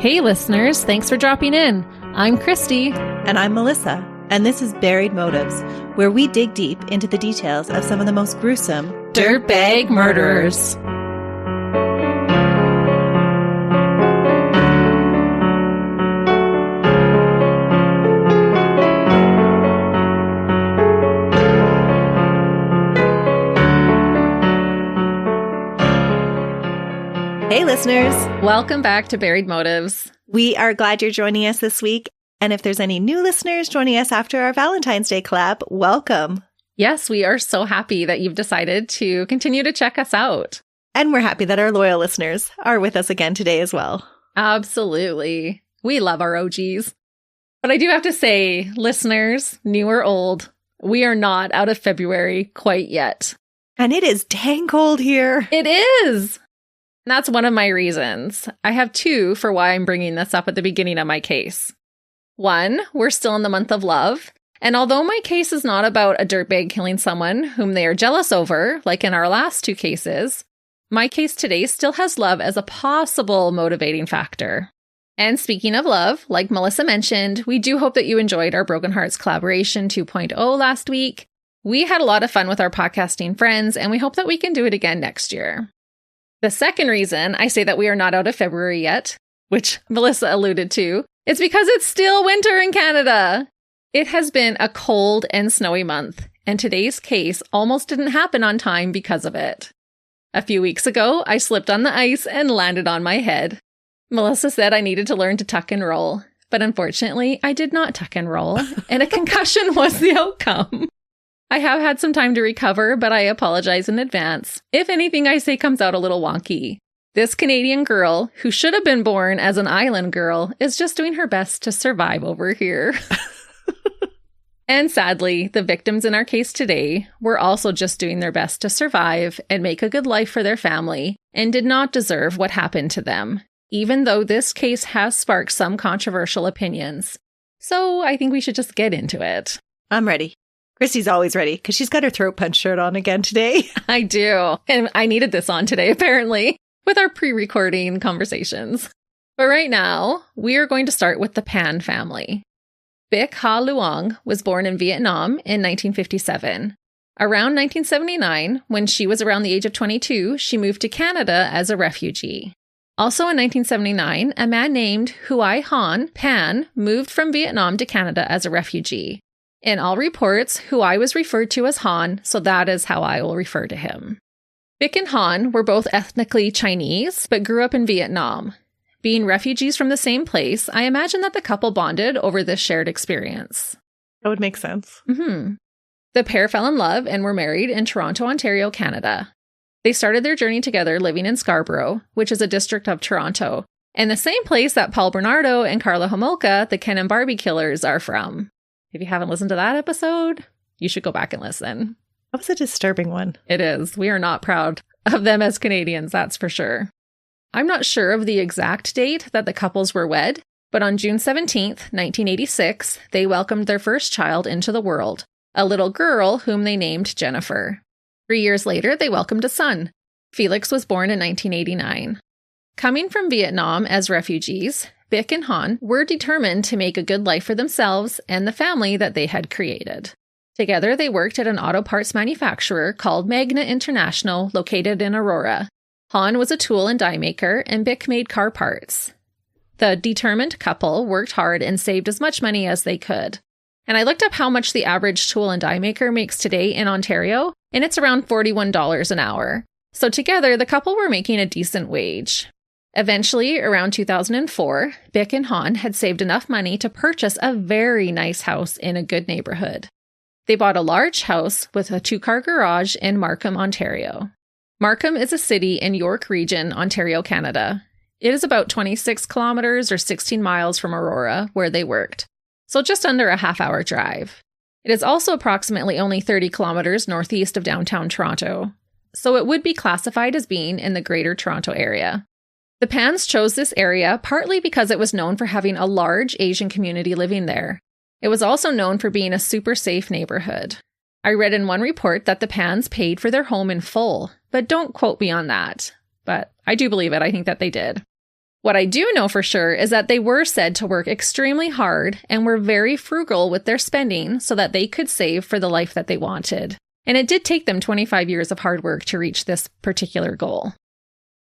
Hey listeners, thanks for dropping in. I'm Christy. And I'm Melissa. And this is Buried Motives, where we dig deep into the details of some of the most gruesome dirtbag murderers. Hey listeners. Welcome back to Buried Motives. We are glad you're joining us this week. And if there's any new listeners joining us after our Valentine's Day collab, welcome. Yes, we are so happy that you've decided to continue to check us out. And we're happy that our loyal listeners are with us again today as well. Absolutely. We love our OGs. But I do have to say, listeners, new or old, we are not out of February quite yet. And it is dang cold here. It is. And that's one of my reasons. I have two for why I'm bringing this up at the beginning of my case. One, we're still in the month of love. And although my case is not about a dirtbag killing someone whom they are jealous over, like in our last two cases, my case today still has love as a possible motivating factor. And speaking of love, like Melissa mentioned, we do hope that you enjoyed our Broken Hearts Collaboration 2.0 last week. We had a lot of fun with our podcasting friends, and we hope that we can do it again next year. The second reason I say that we are not out of February yet, which Melissa alluded to, is because it's still winter in Canada. It has been a cold and snowy month, and today's case almost didn't happen on time because of it. A few weeks ago, I slipped on the ice and landed on my head. Melissa said I needed to learn to tuck and roll, but unfortunately, I did not tuck and roll, and a concussion was the outcome. I have had some time to recover, but I apologize in advance if anything I say comes out a little wonky. This Canadian girl, who should have been born as an island girl, is just doing her best to survive over here. And sadly, the victims in our case today were also just doing their best to survive and make a good life for their family and did not deserve what happened to them, even though this case has sparked some controversial opinions. So I think we should just get into it. I'm ready. Christy's always ready because she's got her throat punch shirt on again today. I do. And I needed this on today, apparently, with our pre-recording conversations. But right now, we are going to start with the Pan family. Bich Ha Luong was born in Vietnam in 1957. Around 1979, when she was around the age of 22, she moved to Canada as a refugee. Also in 1979, a man named Huai Han Pan moved from Vietnam to Canada as a refugee. In all reports, Huai was referred to as Han, so that is how I will refer to him. Bich and Han were both ethnically Chinese, but grew up in Vietnam. Being refugees from the same place, I imagine that the couple bonded over this shared experience. That would make sense. Mm-hmm. The pair fell in love and were married in Toronto, Ontario, Canada. They started their journey together living in Scarborough, which is a district of Toronto, and the same place that Paul Bernardo and Carla Homolka, the Ken and Barbie killers, are from. If you haven't listened to that episode, you should go back and listen. That was a disturbing one. It is. We are not proud of them as Canadians, that's for sure. I'm not sure of the exact date that the couples were wed, but on June 17th, 1986, they welcomed their first child into the world, a little girl whom they named Jennifer. 3 years later, they welcomed a son. Felix was born in 1989. Coming from Vietnam as refugees, Bich and Han were determined to make a good life for themselves and the family that they had created. Together, they worked at an auto parts manufacturer called Magna International, located in Aurora. Han was a tool and die maker, and Bich made car parts. The determined couple worked hard and saved as much money as they could. And I looked up how much the average tool and die maker makes today in Ontario, and it's around $41 an hour. So together, the couple were making a decent wage. Eventually, around 2004, Bich and Han had saved enough money to purchase a very nice house in a good neighborhood. They bought a large house with a 2-car garage in Markham, Ontario. Markham is a city in York Region, Ontario, Canada. It is about 26 kilometers or 16 miles from Aurora, where they worked, so just under a half-hour drive. It is also approximately only 30 kilometers northeast of downtown Toronto, so it would be classified as being in the Greater Toronto Area. The Pans chose this area partly because it was known for having a large Asian community living there. It was also known for being a super safe neighborhood. I read in one report that the Pans paid for their home in full, but don't quote me on that. But I do believe it. I think that they did. What I do know for sure is that they were said to work extremely hard and were very frugal with their spending so that they could save for the life that they wanted. And it did take them 25 years of hard work to reach this particular goal.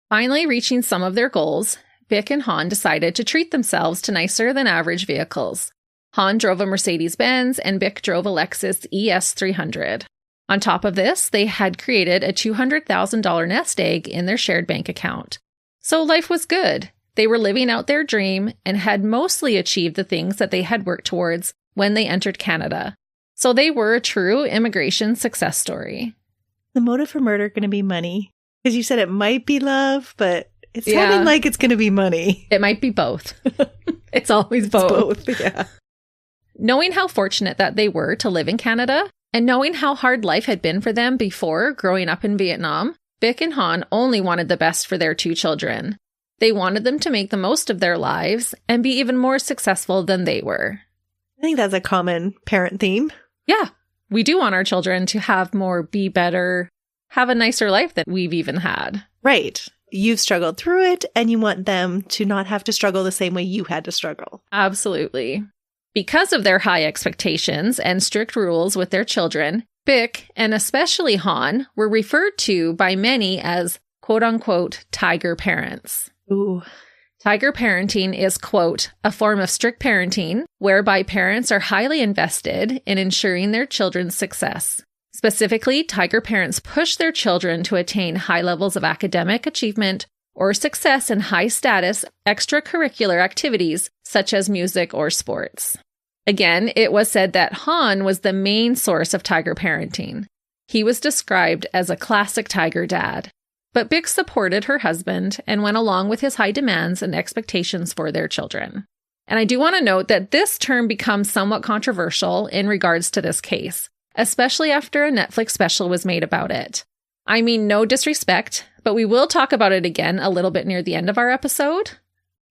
Finally reaching some of their goals, Bich and Han decided to treat themselves to nicer than average vehicles. Han drove a Mercedes-Benz and Bich drove a Lexus ES300. On top of this, they had created a $200,000 nest egg in their shared bank account. So life was good. They were living out their dream and had mostly achieved the things that they had worked towards when they entered Canada. So they were a true immigration success story. The motive for murder going to be money? Because you said it might be love, but it's sounding like it's going to be money. It might be both. It's always both. It's both, yeah. Knowing how fortunate that they were to live in Canada, and knowing how hard life had been for them before growing up in Vietnam, Bich and Han only wanted the best for their two children. They wanted them to make the most of their lives and be even more successful than they were. I think that's a common parent theme. Yeah, we do want our children to have more, be better, have a nicer life than we've even had. Right. You've struggled through it, and you want them to not have to struggle the same way you had to struggle. Absolutely. Because of their high expectations and strict rules with their children, Bich, and especially Han, were referred to by many as quote-unquote tiger parents. Ooh. Tiger parenting is, quote, a form of strict parenting whereby parents are highly invested in ensuring their children's success. Specifically, tiger parents push their children to attain high levels of academic achievement or success in high-status extracurricular activities such as music or sports. Again, it was said that Han was the main source of tiger parenting. He was described as a classic tiger dad. But Bich supported her husband and went along with his high demands and expectations for their children. And I do want to note that this term becomes somewhat controversial in regards to this case, especially after a Netflix special was made about it. I mean, no disrespect, but we will talk about it again a little bit near the end of our episode.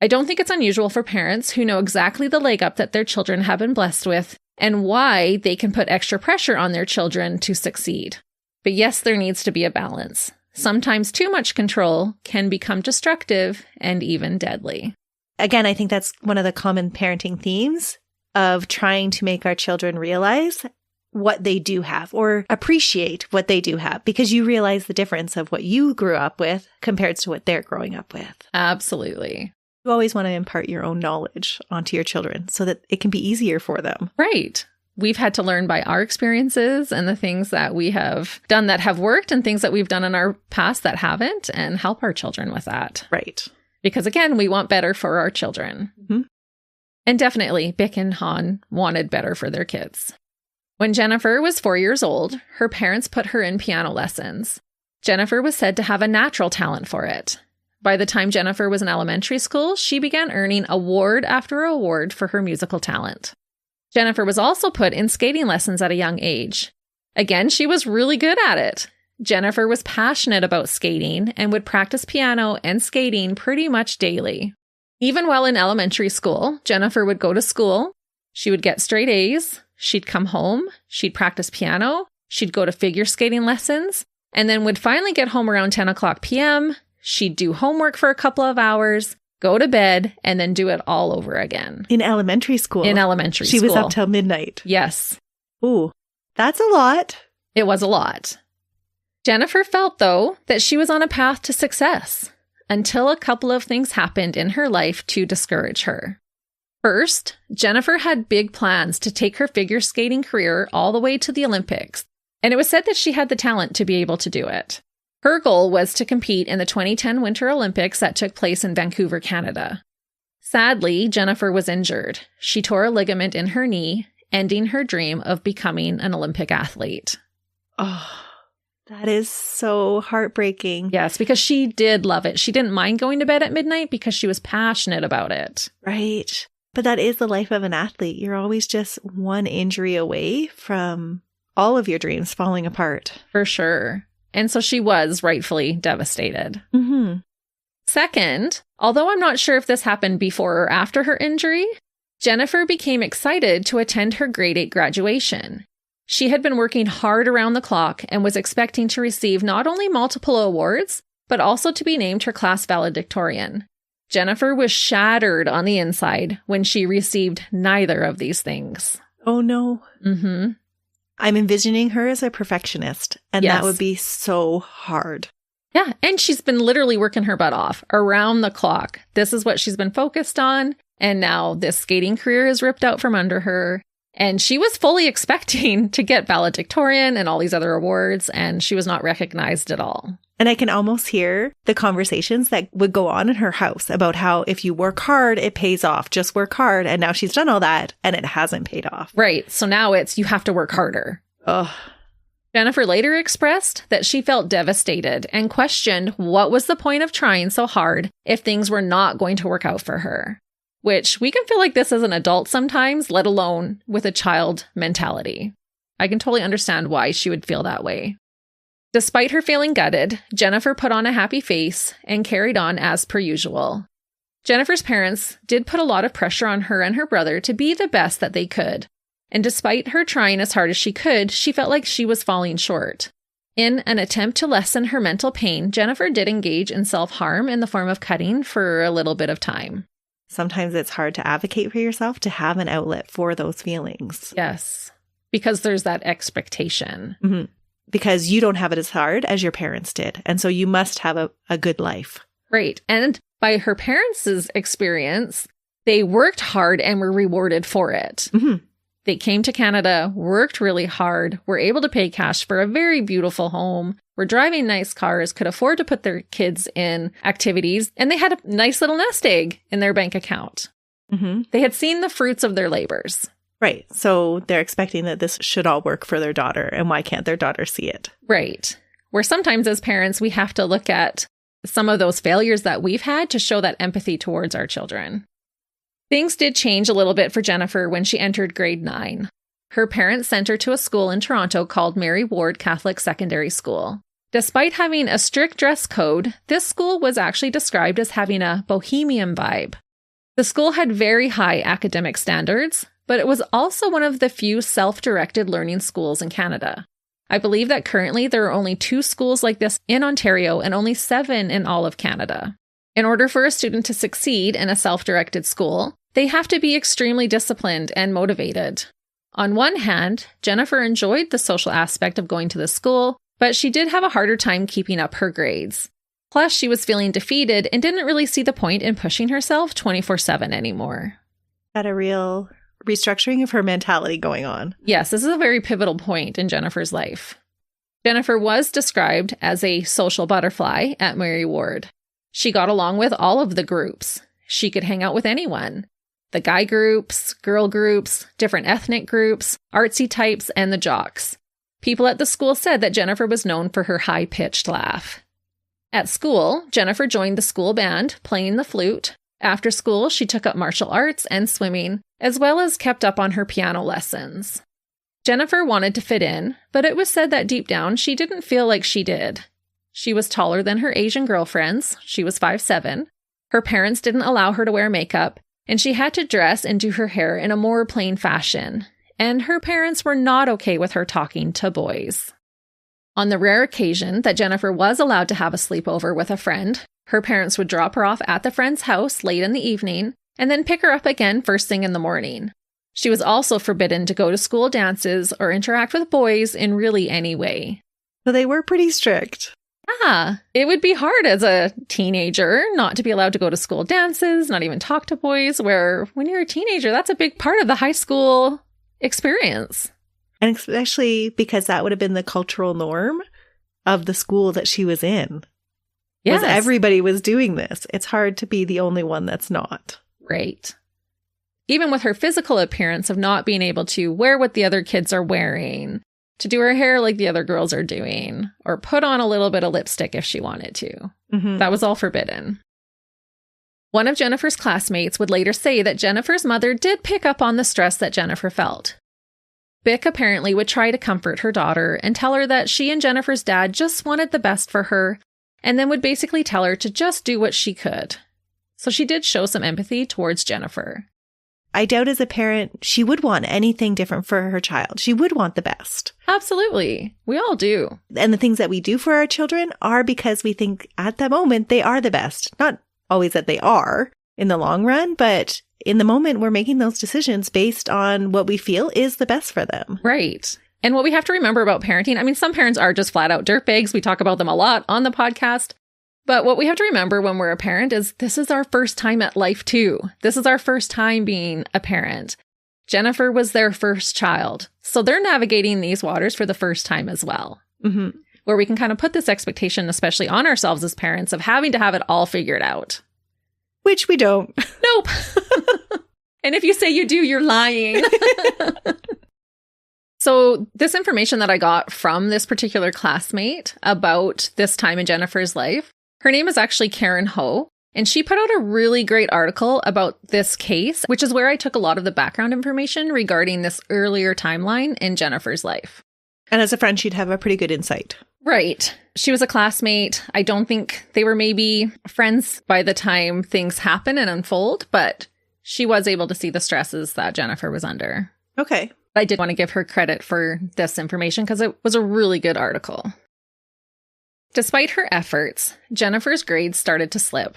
I don't think it's unusual for parents who know exactly the leg up that their children have been blessed with and why they can put extra pressure on their children to succeed. But yes, there needs to be a balance. Sometimes too much control can become destructive and even deadly. Again, I think that's one of the common parenting themes of trying to make our children realize what they do have or appreciate what they do have, because you realize the difference of what you grew up with compared to what they're growing up with. Absolutely. You always want to impart your own knowledge onto your children so that it can be easier for them. Right. We've had to learn by our experiences and the things that we have done that have worked and things that we've done in our past that haven't, and help our children with that. Right. Because again, we want better for our children. Mm-hmm. And definitely, Bich and Han wanted better for their kids. When Jennifer was 4 years old, her parents put her in piano lessons. Jennifer was said to have a natural talent for it. By the time Jennifer was in elementary school, she began earning award after award for her musical talent. Jennifer was also put in skating lessons at a young age. Again, she was really good at it. Jennifer was passionate about skating and would practice piano and skating pretty much daily. Even while in elementary school, Jennifer would go to school, she would get straight A's, she'd come home, she'd practice piano, she'd go to figure skating lessons, and then would finally get home around 10 o'clock p.m., she'd do homework for a couple of hours, go to bed, and then do it all over again. In elementary school? In elementary school. She was up till midnight? Yes. Ooh, that's a lot. It was a lot. Jennifer felt, though, that she was on a path to success until a couple of things happened in her life to discourage her. First, Jennifer had big plans to take her figure skating career all the way to the Olympics, and it was said that she had the talent to be able to do it. Her goal was to compete in the 2010 Winter Olympics that took place in Vancouver, Canada. Sadly, Jennifer was injured. She tore a ligament in her knee, ending her dream of becoming an Olympic athlete. Oh, that is so heartbreaking. Yes, because she did love it. She didn't mind going to bed at midnight because she was passionate about it. Right. But that is the life of an athlete. You're always just one injury away from all of your dreams falling apart. For sure. And so she was rightfully devastated. Mm-hmm. Second, although I'm not sure if this happened before or after her injury, Jennifer became excited to attend her grade 8 graduation. She had been working hard around the clock and was expecting to receive not only multiple awards, but also to be named her class valedictorian. Jennifer was shattered on the inside when she received neither of these things. Oh, no. Mm-hmm. I'm envisioning her as a perfectionist, and Yes. that would be so hard. Yeah, and she's been literally working her butt off around the clock. This is what she's been focused on, and now this skating career is ripped out from under her. And she was fully expecting to get valedictorian and all these other awards, and she was not recognized at all. And I can almost hear the conversations that would go on in her house about how if you work hard, it pays off. Just work hard. And now she's done all that, and it hasn't paid off. Right, so now it's you have to work harder. Ugh. Jennifer later expressed that she felt devastated and questioned what was the point of trying so hard if things were not going to work out for her. Which we can feel like this as an adult sometimes, let alone with a child mentality. I can totally understand why she would feel that way. Despite her feeling gutted, Jennifer put on a happy face and carried on as per usual. Jennifer's parents did put a lot of pressure on her and her brother to be the best that they could. And despite her trying as hard as she could, she felt like she was falling short. In an attempt to lessen her mental pain, Jennifer did engage in self-harm in the form of cutting for a little bit of time. Sometimes it's hard to advocate for yourself to have an outlet for those feelings. Yes, because there's that expectation. Mm-hmm. Because you don't have it as hard as your parents did. And so you must have a good life. Right. And by her parents' experience, they worked hard and were rewarded for it. Mm-hmm. They came to Canada, worked really hard, were able to pay cash for a very beautiful home, were driving nice cars, could afford to put their kids in activities, and they had a nice little nest egg in their bank account. Mm-hmm. They had seen the fruits of their labors. Right. So they're expecting that this should all work for their daughter. And why can't their daughter see it? Right. Where sometimes as parents, we have to look at some of those failures that we've had to show that empathy towards our children. Things did change a little bit for Jennifer when she entered grade 9. Her parents sent her to a school in Toronto called Mary Ward Catholic Secondary School. Despite having a strict dress code, this school was actually described as having a bohemian vibe. The school had very high academic standards, but it was also one of the few self-directed learning schools in Canada. I believe that currently there are only 2 schools like this in Ontario and only 7 in all of Canada. In order for a student to succeed in a self-directed school, they have to be extremely disciplined and motivated. On one hand, Jennifer enjoyed the social aspect of going to the school, but she did have a harder time keeping up her grades. Plus, she was feeling defeated and didn't really see the point in pushing herself 24/7 anymore. Had a real restructuring of her mentality going on. Yes, this is a very pivotal point in Jennifer's life. Jennifer was described as a social butterfly at Mary Ward. She got along with all of the groups. She could hang out with anyone. The guy groups, girl groups, different ethnic groups, artsy types, and the jocks. People at the school said that Jennifer was known for her high-pitched laugh. At school, Jennifer joined the school band, playing the flute. After school, she took up martial arts and swimming, as well as kept up on her piano lessons. Jennifer wanted to fit in, but it was said that deep down she didn't feel like she did. She was taller than her Asian girlfriends. She was 5'7". Her parents didn't allow her to wear makeup, and she had to dress and do her hair in a more plain fashion. And her parents were not okay with her talking to boys. On the rare occasion that Jennifer was allowed to have a sleepover with a friend, her parents would drop her off at the friend's house late in the evening and then pick her up again first thing in the morning. She was also forbidden to go to school dances or interact with boys in really any way. So they were pretty strict. Yeah, it would be hard as a teenager not to be allowed to go to school dances, not even talk to boys, where when you're a teenager, that's a big part of the high school experience. And especially because that would have been the cultural norm of the school that she was in. Yes. Was everybody was doing this. It's hard to be the only one that's not. Right. Even with her physical appearance of not being able to wear what the other kids are wearing, to do her hair like the other girls are doing, or put on a little bit of lipstick if she wanted to. Mm-hmm. That was all forbidden. One of Jennifer's classmates would later say that Jennifer's mother did pick up on the stress that Jennifer felt. Bich apparently would try to comfort her daughter and tell her that she and Jennifer's dad just wanted the best for her, and then would basically tell her to just do what she could. So she did show some empathy towards Jennifer. I doubt as a parent, she would want anything different for her child. She would want the best. Absolutely. We all do. And the things that we do for our children are because we think at that moment they are the best. Not always that they are in the long run, but in the moment, we're making those decisions based on what we feel is the best for them. Right. And what we have to remember about parenting, I mean, some parents are just flat out dirtbags. We talk about them a lot on the podcast. But what we have to remember when we're a parent is this is our first time at life too. This is our first time being a parent. Jennifer was their first child. So they're navigating these waters for the first time as well. Mm-hmm. Where we can kind of put this expectation, especially on ourselves as parents, of having to have it all figured out. Which we don't. Nope. And if you say you do, you're lying. So this information that I got from this particular classmate about this time in Jennifer's life, her name is actually Karen Ho, and she put out a really great article about this case, which is where I took a lot of the background information regarding this earlier timeline in Jennifer's life. And as a friend, she'd have a pretty good insight. Right. She was a classmate. I don't think they were maybe friends by the time things happen and unfold, but she was able to see the stresses that Jennifer was under. Okay. I did want to give her credit for this information because it was a really good article. Despite her efforts, Jennifer's grades started to slip.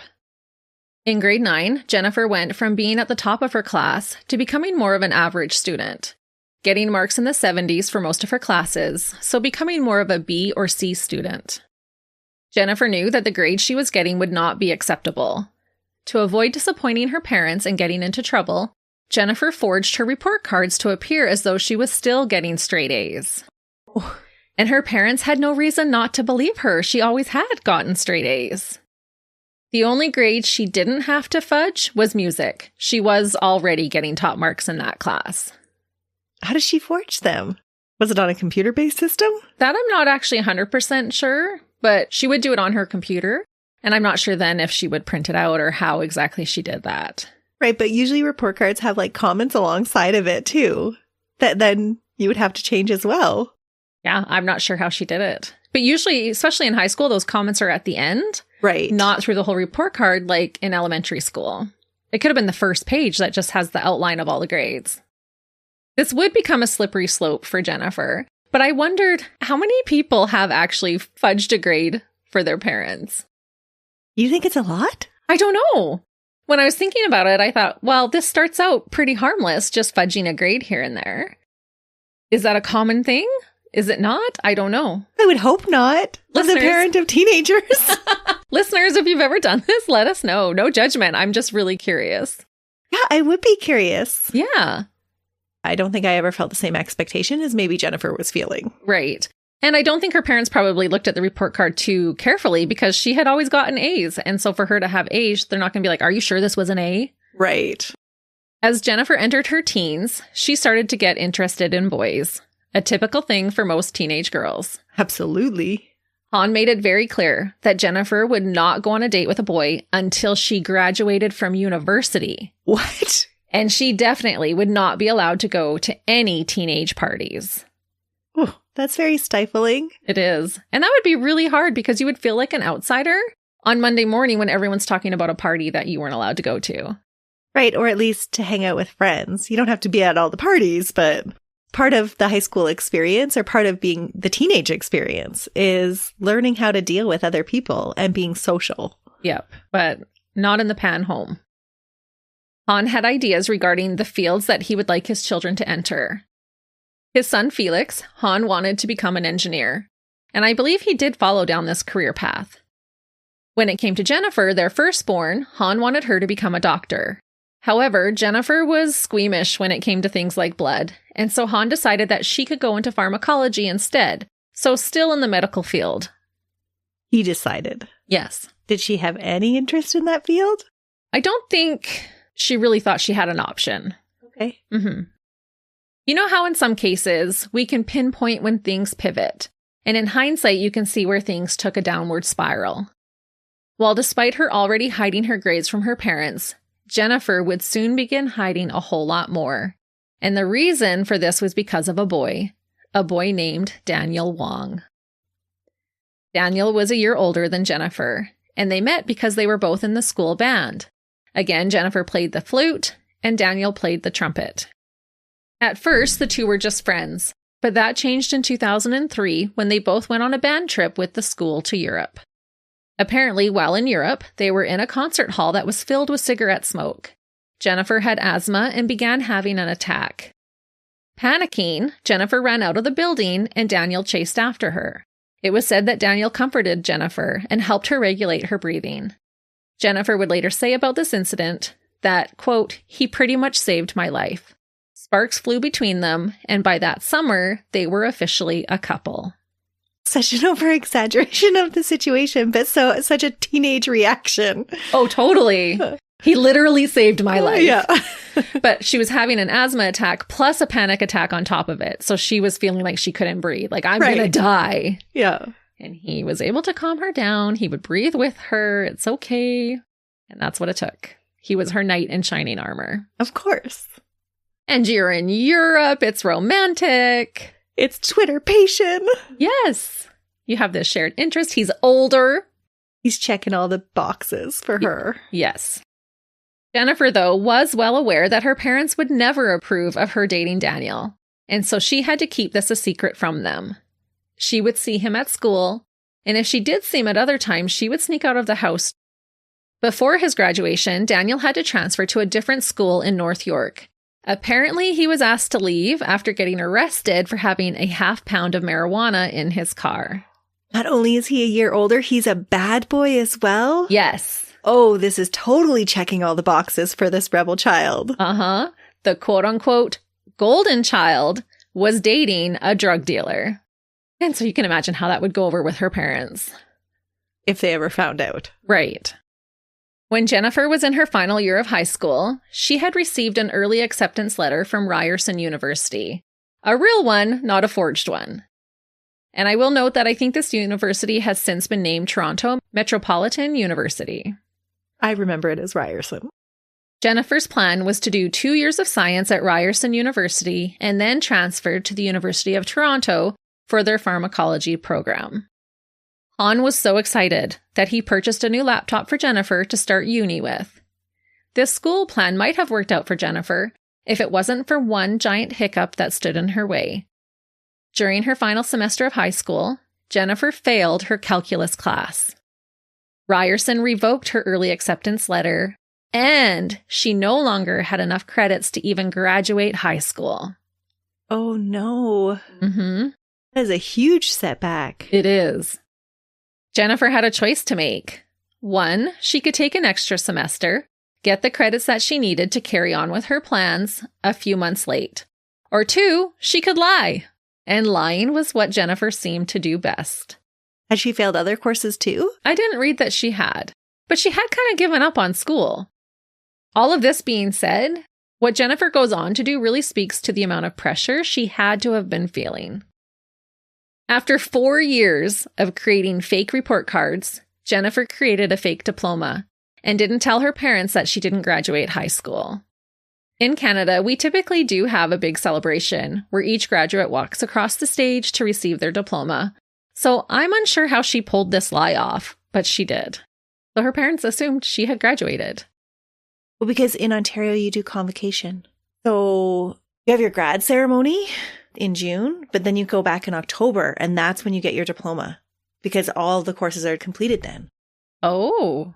In grade 9, Jennifer went from being at the top of her class to becoming more of an average student, getting marks in the 70s for most of her classes, so becoming more of a B or C student. Jennifer knew that the grades she was getting would not be acceptable. To avoid disappointing her parents and getting into trouble, Jennifer forged her report cards to appear as though she was still getting straight A's. And her parents had no reason not to believe her. She always had gotten straight A's. The only grade she didn't have to fudge was music. She was already getting top marks in that class. How did she forge them? Was it on a computer-based system? That I'm not actually 100% sure, but she would do it on her computer. And I'm not sure then if she would print it out or how exactly she did that. Right, but usually report cards have like comments alongside of it too, that then you would have to change as well. Yeah, I'm not sure how she did it. But usually, especially in high school, those comments are at the end. Right. Not through the whole report card like in elementary school. It could have been the first page that just has the outline of all the grades. This would become a slippery slope for Jennifer, but I wondered how many people have actually fudged a grade for their parents? You think it's a lot? I don't know. When I was thinking about it, I thought, well, this starts out pretty harmless, just fudging a grade here and there. Is that a common thing? Is it not? I don't know. I would hope not. As a parent of teenagers. Listeners, if you've ever done this, let us know. No judgment. I'm just really curious. Yeah, I would be curious. Yeah. I don't think I ever felt the same expectation as maybe Jennifer was feeling. Right. And I don't think her parents probably looked at the report card too carefully because she had always gotten A's. And so for her to have A's, they're not going to be like, are you sure this was an A? Right. As Jennifer entered her teens, she started to get interested in boys. A typical thing for most teenage girls. Absolutely. Han made it very clear that Jennifer would not go on a date with a boy until she graduated from university. What? And she definitely would not be allowed to go to any teenage parties. Oh, that's very stifling. It is. And that would be really hard because you would feel like an outsider on Monday morning when everyone's talking about a party that you weren't allowed to go to. Right, or at least to hang out with friends. You don't have to be at all the parties, but part of the high school experience or part of being the teenage experience is learning how to deal with other people and being social. Yep, but not in the Pan home. Han had ideas regarding the fields that he would like his children to enter. His son Felix, Han wanted to become an engineer, and I believe he did follow down this career path. When it came to Jennifer, their firstborn, Han wanted her to become a doctor. However, Jennifer was squeamish when it came to things like blood, and so Han decided that she could go into pharmacology instead, so still in the medical field. He decided. Yes. Did she have any interest in that field? I don't think she really thought she had an option. Okay. Mm-hmm. You know how in some cases we can pinpoint when things pivot, and in hindsight you can see where things took a downward spiral. While despite her already hiding her grades from her parents, Jennifer would soon begin hiding a whole lot more. And the reason for this was because of a boy named Daniel Wong. Daniel was a year older than Jennifer, and they met because they were both in the school band. Again, Jennifer played the flute, and Daniel played the trumpet. At first, the two were just friends, but that changed in 2003 when they both went on a band trip with the school to Europe. Apparently, while in Europe, they were in a concert hall that was filled with cigarette smoke. Jennifer had asthma and began having an attack. Panicking, Jennifer ran out of the building and Daniel chased after her. It was said that Daniel comforted Jennifer and helped her regulate her breathing. Jennifer would later say about this incident that, quote, he pretty much saved my life. Sparks flew between them, and by that summer, they were officially a couple. Such an over-exaggeration of the situation, but such a teenage reaction. Oh, totally. He literally saved my life. Yeah. But she was having an asthma attack plus a panic attack on top of it. So she was feeling like she couldn't breathe. Like, I'm going to die. Yeah. And he was able to calm her down. He would breathe with her. It's okay. And that's what it took. He was her knight in shining armor. Of course. And you're in Europe. It's romantic. It's Twitterpation. Yes. You have this shared interest. He's older. He's checking all the boxes for her. Yes. Jennifer, though, was well aware that her parents would never approve of her dating Daniel. And so she had to keep this a secret from them. She would see him at school. And if she did see him at other times, she would sneak out of the house. Before his graduation, Daniel had to transfer to a different school in North York. Apparently, he was asked to leave after getting arrested for having a half-pound of marijuana in his car. Not only is he a year older, he's a bad boy as well? Yes. Oh, this is totally checking all the boxes for this rebel child. Uh-huh. The quote-unquote golden child was dating a drug dealer. And so you can imagine how that would go over with her parents. If they ever found out. Right. When Jennifer was in her final year of high school, she had received an early acceptance letter from Ryerson University. A real one, not a forged one. And I will note that I think this university has since been named Toronto Metropolitan University. I remember it as Ryerson. Jennifer's plan was to do 2 years of science at Ryerson University and then transfer to the University of Toronto for their pharmacology program. Han was so excited that he purchased a new laptop for Jennifer to start uni with. This school plan might have worked out for Jennifer if it wasn't for one giant hiccup that stood in her way. During her final semester of high school, Jennifer failed her calculus class. Ryerson revoked her early acceptance letter, and she no longer had enough credits to even graduate high school. Oh, no. Mm-hmm. That is a huge setback. It is. Jennifer had a choice to make. One, she could take an extra semester, get the credits that she needed to carry on with her plans a few months late. Or two, she could lie. And lying was what Jennifer seemed to do best. Had she failed other courses too? I didn't read that she had, but she had kind of given up on school. All of this being said, what Jennifer goes on to do really speaks to the amount of pressure she had to have been feeling. After 4 years of creating fake report cards, Jennifer created a fake diploma and didn't tell her parents that she didn't graduate high school. In Canada, we typically do have a big celebration where each graduate walks across the stage to receive their diploma. So I'm unsure how she pulled this lie off, but she did. So her parents assumed she had graduated. Well, because in Ontario, you do convocation. So you have your grad ceremony in June, but then you go back in October, and that's when you get your diploma because all the courses are completed then. Oh,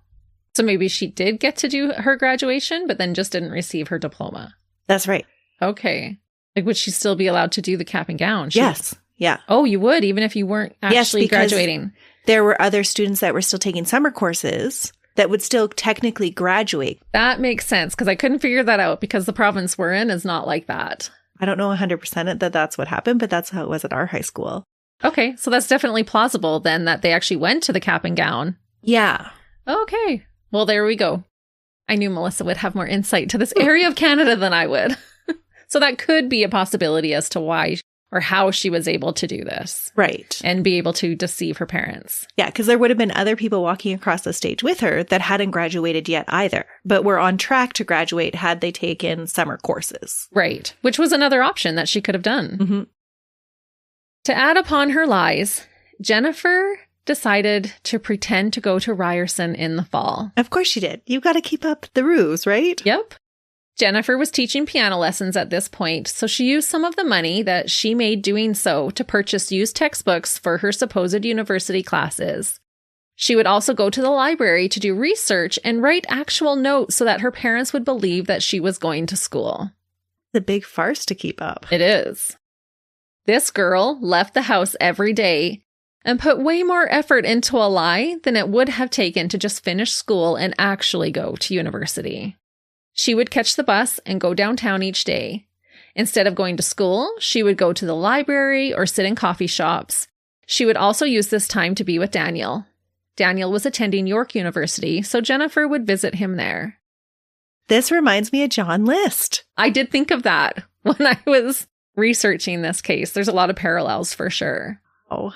so maybe she did get to do her graduation, but then just didn't receive her diploma. That's right. Okay. Like, would she still be allowed to do the cap and gown? Yes. Yeah. Oh, you would, even if you weren't actually graduating. There were other students that were still taking summer courses that would still technically graduate. That makes sense, because I couldn't figure that out because the province we're in is not like that. I don't know 100% that that's what happened, but that's how it was at our high school. Okay, so that's definitely plausible then that they actually went to the cap and gown. Yeah. Okay, well, there we go. I knew Melissa would have more insight to this area of Canada than I would. So that could be a possibility as to why or how she was able to do this. Right. And be able to deceive her parents. Yeah, because there would have been other people walking across the stage with her that hadn't graduated yet either, but were on track to graduate had they taken summer courses. Right. Which was another option that she could have done. Mm-hmm. To add upon her lies, Jennifer decided to pretend to go to Ryerson in the fall. Of course she did. You've got to keep up the ruse, right? Yep. Jennifer was teaching piano lessons at this point, so she used some of the money that she made doing so to purchase used textbooks for her supposed university classes. She would also go to the library to do research and write actual notes so that her parents would believe that she was going to school. The big farce to keep up. It is. This girl left the house every day and put way more effort into a lie than it would have taken to just finish school and actually go to university. She would catch the bus and go downtown each day. Instead of going to school, she would go to the library or sit in coffee shops. She would also use this time to be with Daniel. Daniel was attending York University, so Jennifer would visit him there. This reminds me of John List. I did think of that when I was researching this case. There's a lot of parallels for sure. Oh.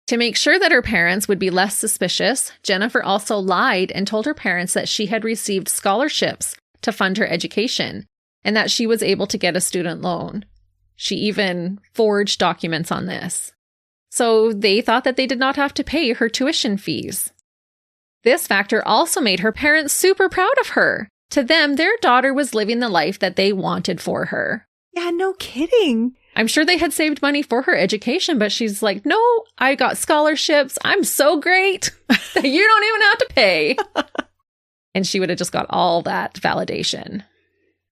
To make sure that her parents would be less suspicious, Jennifer also lied and told her parents that she had received scholarships to fund her education and that she was able to get a student loan. She even forged documents on this. So they thought that they did not have to pay her tuition fees. This factor also made her parents super proud of her. To them, their daughter was living the life that they wanted for her. Yeah, no kidding. I'm sure they had saved money for her education, but she's like, no, I got scholarships. I'm so great that you don't even have to pay. And she would have just got all that validation.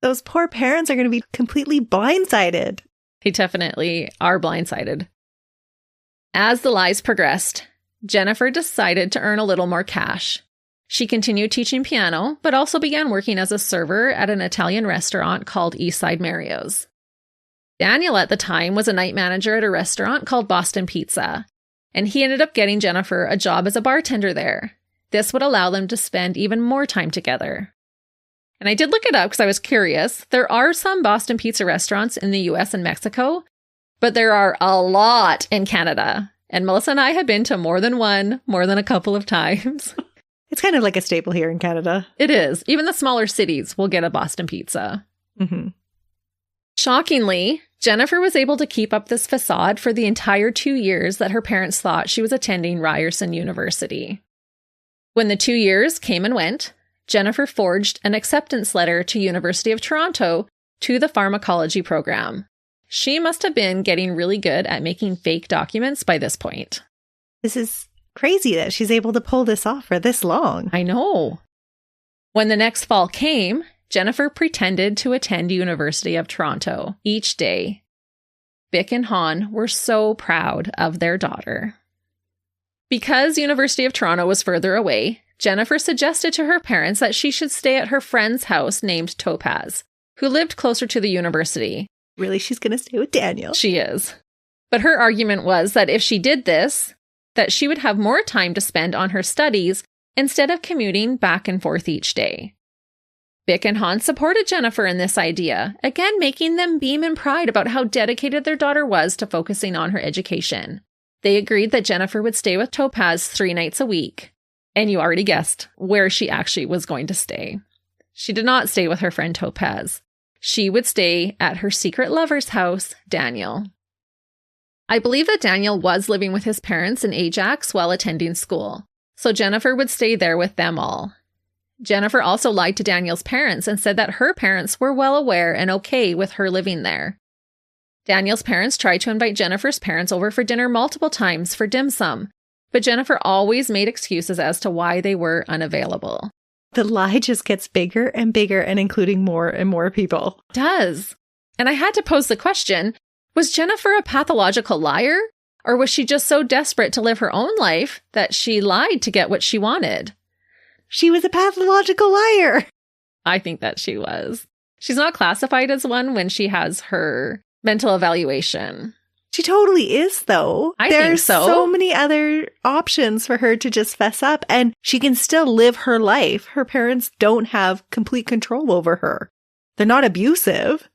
Those poor parents are going to be completely blindsided. They definitely are blindsided. As the lies progressed, Jennifer decided to earn a little more cash. She continued teaching piano, but also began working as a server at an Italian restaurant called Eastside Mario's. Daniel at the time was a night manager at a restaurant called Boston Pizza, and he ended up getting Jennifer a job as a bartender there. This would allow them to spend even more time together. And I did look it up because I was curious. There are some Boston Pizza restaurants in the US and Mexico, but there are a lot in Canada. And Melissa and I have been to more than one, more than a couple of times. It's kind of like a staple here in Canada. It is. Even the smaller cities will get a Boston Pizza. Mm-hmm. Shockingly, Jennifer was able to keep up this facade for the entire 2 years that her parents thought she was attending Ryerson University. When the 2 years came and went, Jennifer forged an acceptance letter to University of Toronto to the pharmacology program. She must have been getting really good at making fake documents by this point. This is crazy that she's able to pull this off for this long. I know. When the next fall came, Jennifer pretended to attend University of Toronto each day. Bich and Han were so proud of their daughter. Because University of Toronto was further away, Jennifer suggested to her parents that she should stay at her friend's house named Topaz, who lived closer to the university. Really, she's going to stay with Daniel. She is. But her argument was that if she did this, that she would have more time to spend on her studies instead of commuting back and forth each day. Bich and Han supported Jennifer in this idea, again making them beam in pride about how dedicated their daughter was to focusing on her education. They agreed that Jennifer would stay with Topaz 3 nights a week. And you already guessed where she actually was going to stay. She did not stay with her friend Topaz. She would stay at her secret lover's house, Daniel. I believe that Daniel was living with his parents in Ajax while attending school, so Jennifer would stay there with them all. Jennifer also lied to Daniel's parents and said that her parents were well aware and okay with her living there. Daniel's parents tried to invite Jennifer's parents over for dinner multiple times for dim sum, but Jennifer always made excuses as to why they were unavailable. The lie just gets bigger and bigger and including more and more people. It does. And I had to pose the question, was Jennifer a pathological liar? Or was she just so desperate to live her own life that she lied to get what she wanted? She was a pathological liar. I think that she was. She's not classified as one when she has her mental evaluation. She totally is, though. I think so. There's so many other options for her to just fess up, and she can still live her life. Her parents don't have complete control over her. They're not abusive.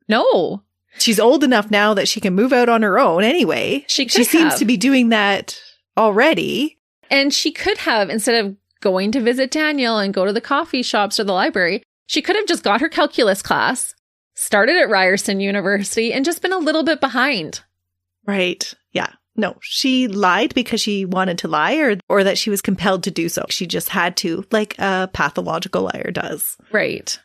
No. She's old enough now that she can move out on her own anyway. She seems to be doing that already. And she could have, instead of going to visit Daniel and go to the coffee shops or the library, she could have just got her calculus class, started at Ryerson University, and just been a little bit behind. Right. Yeah. No, she lied because she wanted to lie or that she was compelled to do so. She just had to, like a pathological liar does. Right.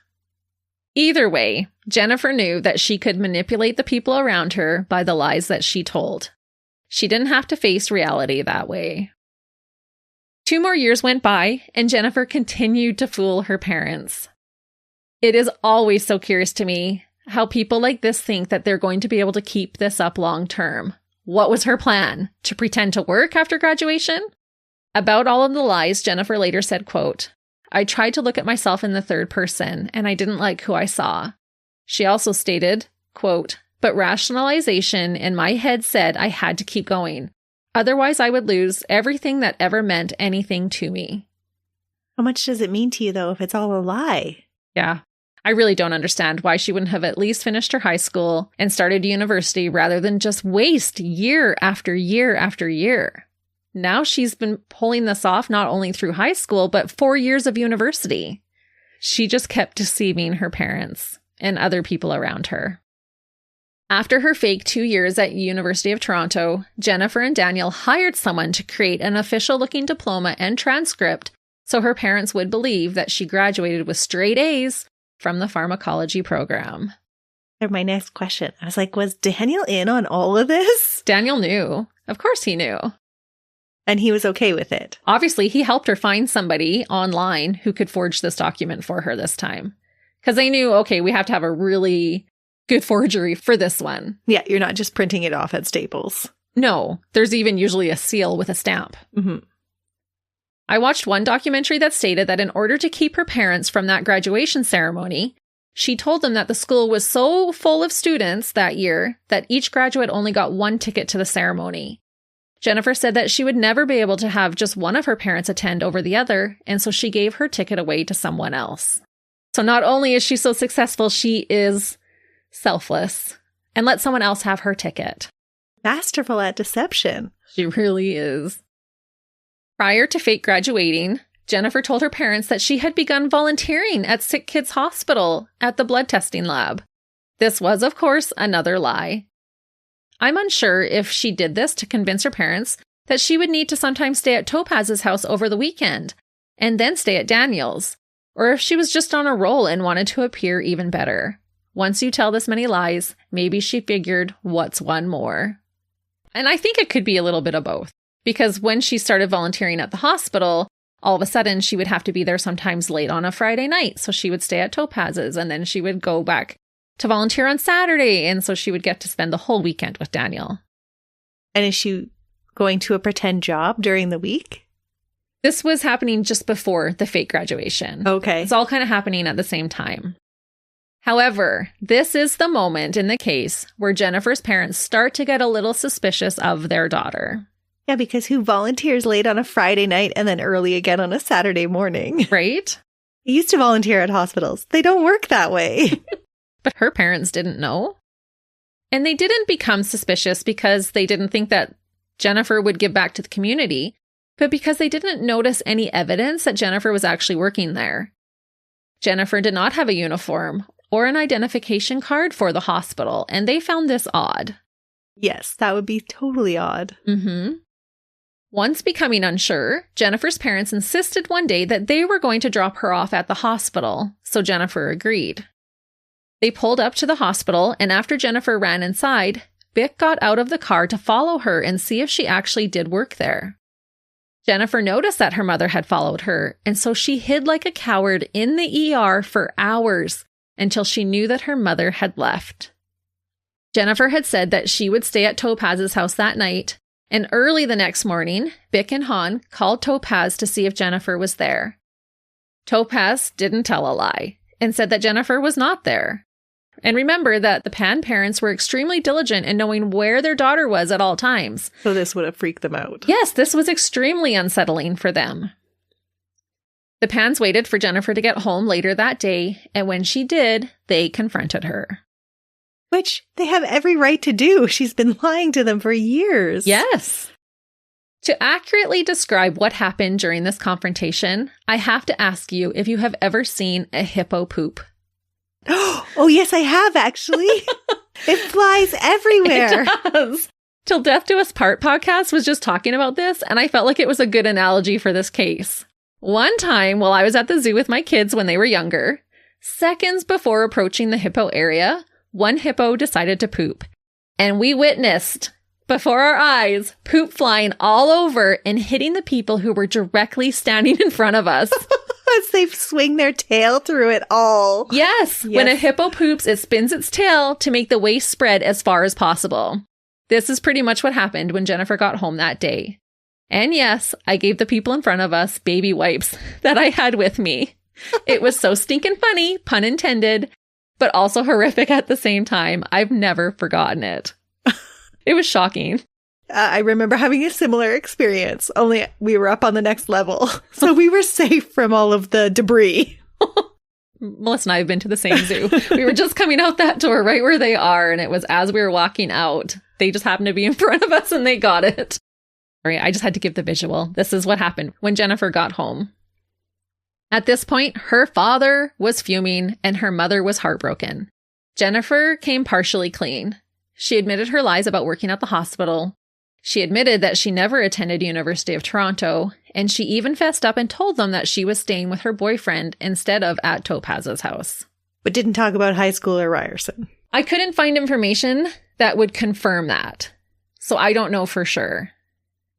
Either way, Jennifer knew that she could manipulate the people around her by the lies that she told. She didn't have to face reality that way. 2 more years went by, and Jennifer continued to fool her parents. It is always so curious to me how people like this think that they're going to be able to keep this up long term. What was her plan? To pretend to work after graduation? About all of the lies, Jennifer later said, quote, "I tried to look at myself in the third person, and I didn't like who I saw." She also stated, quote, "But rationalization in my head said I had to keep going. Otherwise, I would lose everything that ever meant anything to me." How much does it mean to you, though, if it's all a lie? Yeah. I really don't understand why she wouldn't have at least finished her high school and started university rather than just waste year after year after year. Now she's been pulling this off not only through high school, but 4 years of university. She just kept deceiving her parents and other people around her. After her fake 2 years at University of Toronto, Jennifer and Daniel hired someone to create an official-looking diploma and transcript so her parents would believe that she graduated with straight A's from the pharmacology program. My next question. I was like, was Daniel in on all of this? Daniel knew. Of course he knew. And he was okay with it. Obviously, he helped her find somebody online who could forge this document for her this time. Because they knew, okay, we have to have a really good forgery for this one. Yeah, you're not just printing it off at Staples. No, there's even usually a seal with a stamp. Mm-hmm. I watched one documentary that stated that in order to keep her parents from that graduation ceremony, she told them that the school was so full of students that year that each graduate only got 1 ticket to the ceremony. Jennifer said that she would never be able to have just one of her parents attend over the other, and so she gave her ticket away to someone else. So not only is she so successful, she is selfless and let someone else have her ticket. Masterful at deception. She really is. Prior to fake graduating, Jennifer told her parents that she had begun volunteering at Sick Kids Hospital at the blood testing lab. This was, of course, another lie. I'm unsure if she did this to convince her parents that she would need to sometimes stay at Topaz's house over the weekend and then stay at Daniel's, or if she was just on a roll and wanted to appear even better. Once you tell this many lies, maybe she figured, what's one more? And I think it could be a little bit of both. Because when she started volunteering at the hospital, all of a sudden she would have to be there sometimes late on a Friday night. So she would stay at Topaz's and then she would go back to volunteer on Saturday. And so she would get to spend the whole weekend with Daniel. And is she going to a pretend job during the week? This was happening just before the fake graduation. Okay. It's all kind of happening at the same time. However, this is the moment in the case where Jennifer's parents start to get a little suspicious of their daughter. Yeah, because who volunteers late on a Friday night and then early again on a Saturday morning? Right? I used to volunteer at hospitals. They don't work that way. But her parents didn't know. And they didn't become suspicious because they didn't think that Jennifer would give back to the community, but because they didn't notice any evidence that Jennifer was actually working there. Jennifer did not have a uniform or an identification card for the hospital, and they found this odd. Yes, that would be totally odd. Mm-hmm. Once becoming unsure, Jennifer's parents insisted one day that they were going to drop her off at the hospital, so Jennifer agreed. They pulled up to the hospital, and after Jennifer ran inside, Bich got out of the car to follow her and see if she actually did work there. Jennifer noticed that her mother had followed her, and so she hid like a coward in the ER for hours until she knew that her mother had left. Jennifer had said that she would stay at Topaz's house that night, and early the next morning, Bich and Han called Topaz to see if Jennifer was there. Topaz didn't tell a lie and said that Jennifer was not there. And remember that the Pan parents were extremely diligent in knowing where their daughter was at all times. So this would have freaked them out. Yes, this was extremely unsettling for them. The Pans waited for Jennifer to get home later that day, and when she did, they confronted her. Which they have every right to do. She's been lying to them for years. Yes. To accurately describe what happened during this confrontation, I have to ask you if you have ever seen a hippo poop. Oh, yes, I have, actually. It flies everywhere. It does. Till Death Do Us Part podcast was just talking about this, and I felt like it was a good analogy for this case. One time, while I was at the zoo with my kids when they were younger, seconds before approaching the hippo area, one hippo decided to poop, and we witnessed before our eyes, poop flying all over and hitting the people who were directly standing in front of us. As they swing their tail through it all. Yes. When a hippo poops, it spins its tail to make the waste spread as far as possible. This is pretty much what happened when Jennifer got home that day. And yes, I gave the people in front of us baby wipes that I had with me. It was so stinking funny, pun intended, but also horrific at the same time. I've never forgotten it. It was shocking. I remember having a similar experience, only we were up on the next level. So we were safe from all of the debris. Melissa and I have been to the same zoo. We were just coming out that door right where they are, and it was as we were walking out. They just happened to be in front of us and they got it. All right, I just had to give the visual. This is what happened when Jennifer got home. At this point, her father was fuming and her mother was heartbroken. Jennifer came partially clean. She admitted her lies about working at the hospital. She admitted that she never attended University of Toronto, and she even fessed up and told them that she was staying with her boyfriend instead of at Topaz's house. But didn't talk about high school or Ryerson. I couldn't find information that would confirm that, so I don't know for sure.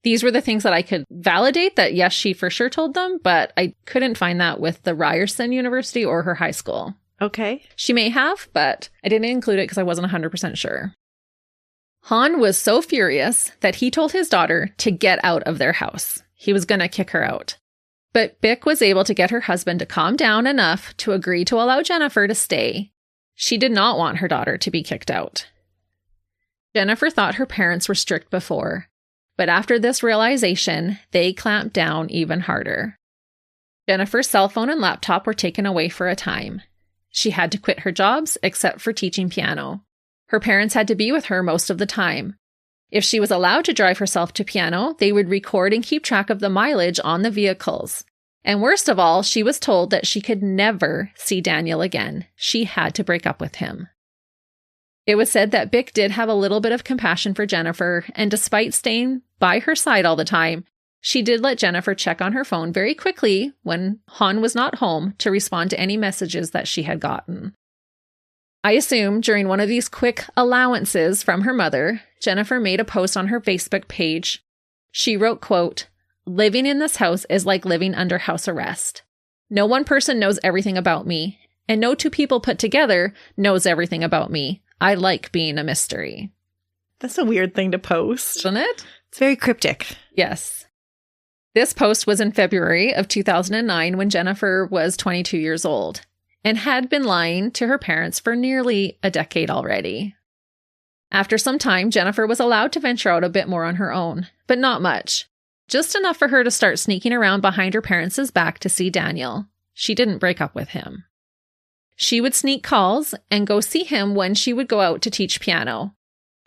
These were the things that I could validate that, yes, she for sure told them, but I couldn't find that with the Ryerson University or her high school. Okay. She may have, but I didn't include it because I wasn't 100% sure. Han was so furious that he told his daughter to get out of their house. He was going to kick her out. But Bich was able to get her husband to calm down enough to agree to allow Jennifer to stay. She did not want her daughter to be kicked out. Jennifer thought her parents were strict before, but after this realization, they clamped down even harder. Jennifer's cell phone and laptop were taken away for a time. She had to quit her jobs except for teaching piano. Her parents had to be with her most of the time. If she was allowed to drive herself to piano, they would record and keep track of the mileage on the vehicles. And worst of all, she was told that she could never see Daniel again. She had to break up with him. It was said that Bich did have a little bit of compassion for Jennifer, and despite staying by her side all the time, she did let Jennifer check on her phone very quickly when Han was not home to respond to any messages that she had gotten. I assume during one of these quick allowances from her mother, Jennifer made a post on her Facebook page. She wrote, quote, "Living in this house is like living under house arrest. No one person knows everything about me, and no two people put together knows everything about me. I like being a mystery." That's a weird thing to post. Isn't it? It's very cryptic. Yes. This post was in February of 2009 when Jennifer was 22 years old and had been lying to her parents for nearly a decade already. After some time, Jennifer was allowed to venture out a bit more on her own, but not much. Just enough for her to start sneaking around behind her parents' back to see Daniel. She didn't break up with him. She would sneak calls and go see him when she would go out to teach piano.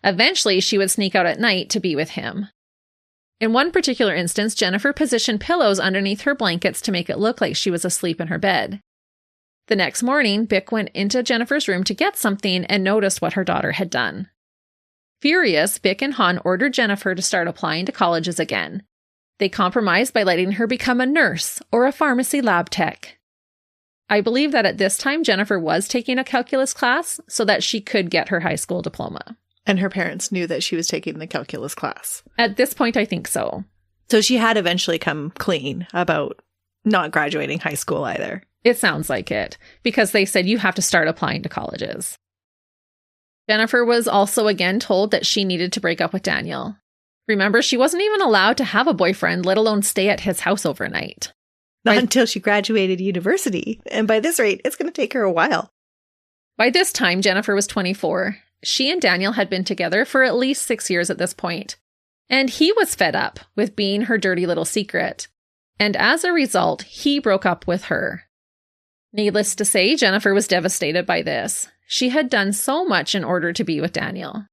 Eventually, she would sneak out at night to be with him. In one particular instance, Jennifer positioned pillows underneath her blankets to make it look like she was asleep in her bed. The next morning, Bich went into Jennifer's room to get something and noticed what her daughter had done. Furious, Bich and Han ordered Jennifer to start applying to colleges again. They compromised by letting her become a nurse or a pharmacy lab tech. I believe that at this time, Jennifer was taking a calculus class so that she could get her high school diploma. And her parents knew that she was taking the calculus class. At this point, I think so. So she had eventually come clean about not graduating high school either. It sounds like it, because they said you have to start applying to colleges. Jennifer was also again told that she needed to break up with Daniel. Remember, she wasn't even allowed to have a boyfriend, let alone stay at his house overnight. Not until she graduated university. And by this rate, it's going to take her a while. By this time, Jennifer was 24. She and Daniel had been together for at least 6 years at this point. And he was fed up with being her dirty little secret. And as a result, he broke up with her. Needless to say, Jennifer was devastated by this. She had done so much in order to be with Daniel.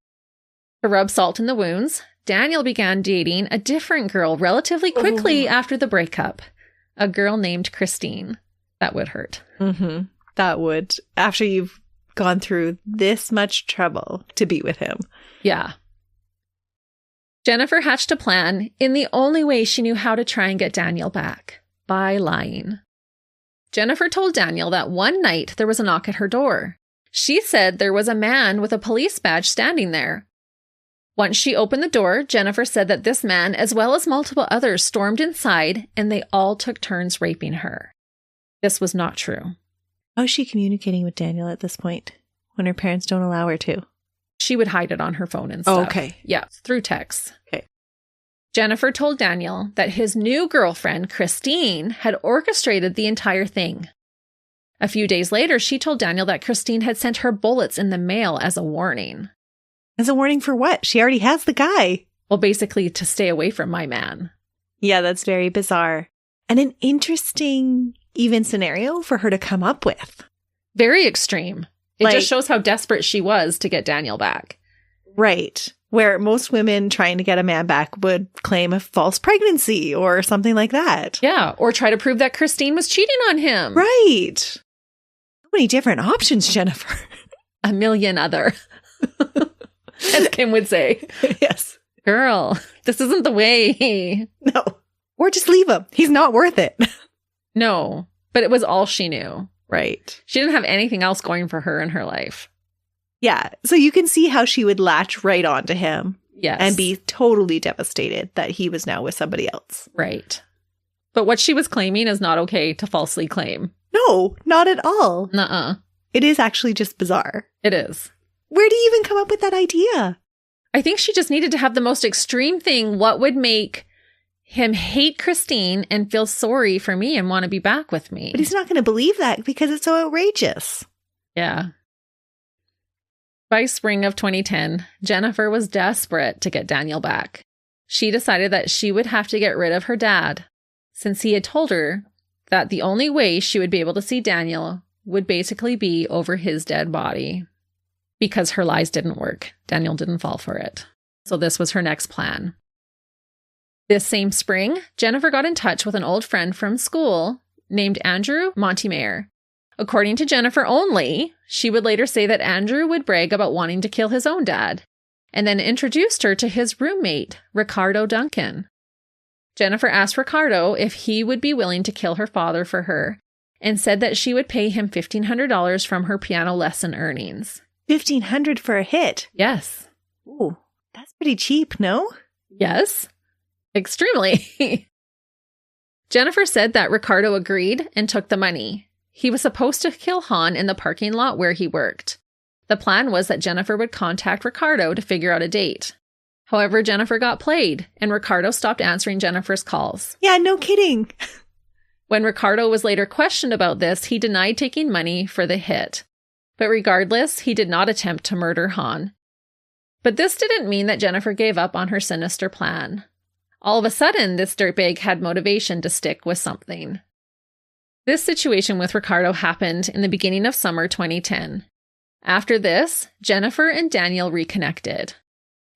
To rub salt in the wounds, Daniel began dating a different girl relatively quickly after the breakup. A girl named Christine. That would hurt. Mm-hmm. That would. After you've gone through this much trouble to be with him. Yeah. Jennifer hatched a plan in the only way she knew how to try and get Daniel back. By lying. Jennifer told Daniel that one night there was a knock at her door. She said there was a man with a police badge standing there. Once she opened the door, Jennifer said that this man, as well as multiple others, stormed inside and they all took turns raping her. This was not true. How is she communicating with Daniel at this point when her parents don't allow her to? She would hide it on her phone and stuff. Oh, okay. Yeah, through texts. Okay. Jennifer told Daniel that his new girlfriend, Christine, had orchestrated the entire thing. A few days later, she told Daniel that Christine had sent her bullets in the mail as a warning. As a warning for what? She already has the guy. Well, basically to stay away from my man. Yeah, that's very bizarre. And an interesting, even scenario for her to come up with. Very extreme. It just shows how desperate she was to get Daniel back. Right. Where most women trying to get a man back would claim a false pregnancy or something like that. Yeah, or try to prove that Christine was cheating on him. Right. So many different options, Jennifer. A million other. As Kim would say. Yes. Girl, this isn't the way. No. Or just leave him. He's not worth it. No, but it was all she knew. Right. She didn't have anything else going for her in her life. Yeah. So you can see how she would latch right onto him. Yes. And be totally devastated that he was now with somebody else. Right. But what she was claiming is not okay to falsely claim. No, not at all. Nuh-uh. It is actually just bizarre. It is. Where do you even come up with that idea? I think she just needed to have the most extreme thing. What would make him hate Christine and feel sorry for me and want to be back with me? But he's not going to believe that because it's so outrageous. Yeah. By spring of 2010, Jennifer was desperate to get Daniel back. She decided that she would have to get rid of her dad, since he had told her that the only way she would be able to see Daniel would basically be over his dead body. Because her lies didn't work. Daniel didn't fall for it. So this was her next plan. This same spring, Jennifer got in touch with an old friend from school named Andrew Montemeyer. According to Jennifer only, she would later say that Andrew would brag about wanting to kill his own dad, and then introduced her to his roommate, Ricardo Duncan. Jennifer asked Ricardo if he would be willing to kill her father for her, and said that she would pay him $1,500 from her piano lesson earnings. $1,500 for a hit? Yes. Ooh, that's pretty cheap, no? Yes. Extremely. Jennifer said that Ricardo agreed and took the money. He was supposed to kill Han in the parking lot where he worked. The plan was that Jennifer would contact Ricardo to figure out a date. However, Jennifer got played, and Ricardo stopped answering Jennifer's calls. Yeah, no kidding. When Ricardo was later questioned about this, he denied taking money for the hit. But regardless, he did not attempt to murder Han. But this didn't mean that Jennifer gave up on her sinister plan. All of a sudden, this dirtbag had motivation to stick with something. This situation with Ricardo happened in the beginning of summer 2010. After this, Jennifer and Daniel reconnected.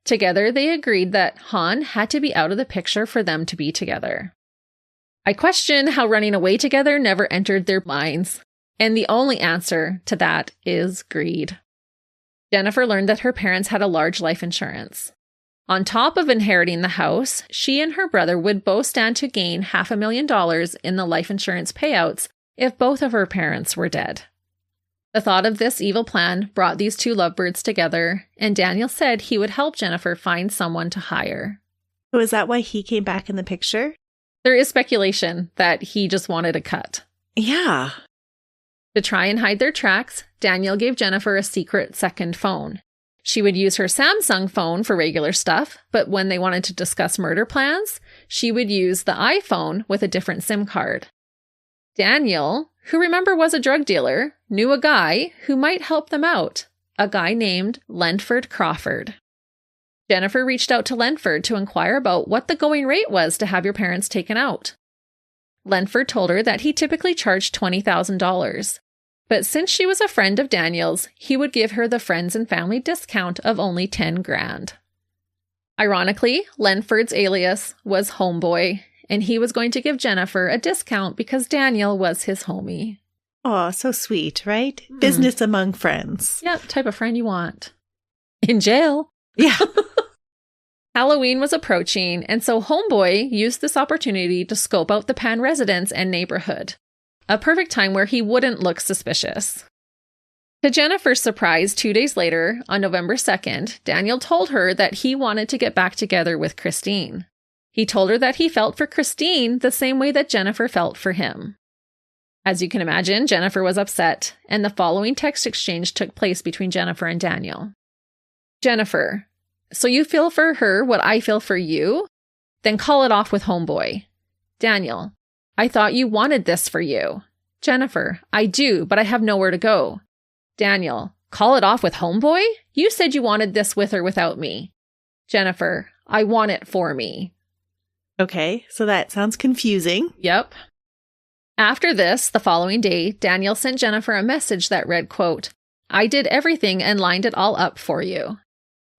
Together, they agreed that Han had to be out of the picture for them to be together. I question how running away together never entered their minds, and the only answer to that is greed. Jennifer learned that her parents had a large life insurance. On top of inheriting the house, she and her brother would both stand to gain $500,000 in the life insurance payouts if both of her parents were dead. The thought of this evil plan brought these two lovebirds together, and Daniel said he would help Jennifer find someone to hire. So is that why he came back in the picture? There is speculation that he just wanted a cut. Yeah. To try and hide their tracks, Daniel gave Jennifer a secret second phone. She would use her Samsung phone for regular stuff, but when they wanted to discuss murder plans, she would use the iPhone with a different SIM card. Daniel, who remember was a drug dealer, knew a guy who might help them out, a guy named Lenford Crawford. Jennifer reached out to Lenford to inquire about what the going rate was to have your parents taken out. Lenford told her that he typically charged $20,000. But since she was a friend of Daniel's, he would give her the friends and family discount of only $10,000. Ironically, Lenford's alias was Homeboy, and he was going to give Jennifer a discount because Daniel was his homie. Oh, so sweet, right? Business among friends. Yeah, type of friend you want. In jail. Yeah. Halloween was approaching, and so Homeboy used this opportunity to scope out the Pan residence and neighborhood. A perfect time where he wouldn't look suspicious. To Jennifer's surprise, 2 days later, on November 2nd, Daniel told her that he wanted to get back together with Christine. He told her that he felt for Christine the same way that Jennifer felt for him. As you can imagine, Jennifer was upset, and the following text exchange took place between Jennifer and Daniel. Jennifer, so you feel for her what I feel for you? Then call it off with homeboy. Daniel, I thought you wanted this for you. Jennifer, I do, but I have nowhere to go. Daniel, call it off with homeboy? You said you wanted this with or without me. Jennifer, I want it for me. Okay, so that sounds confusing. Yep. After this, the following day, Daniel sent Jennifer a message that read, quote, I did everything and lined it all up for you.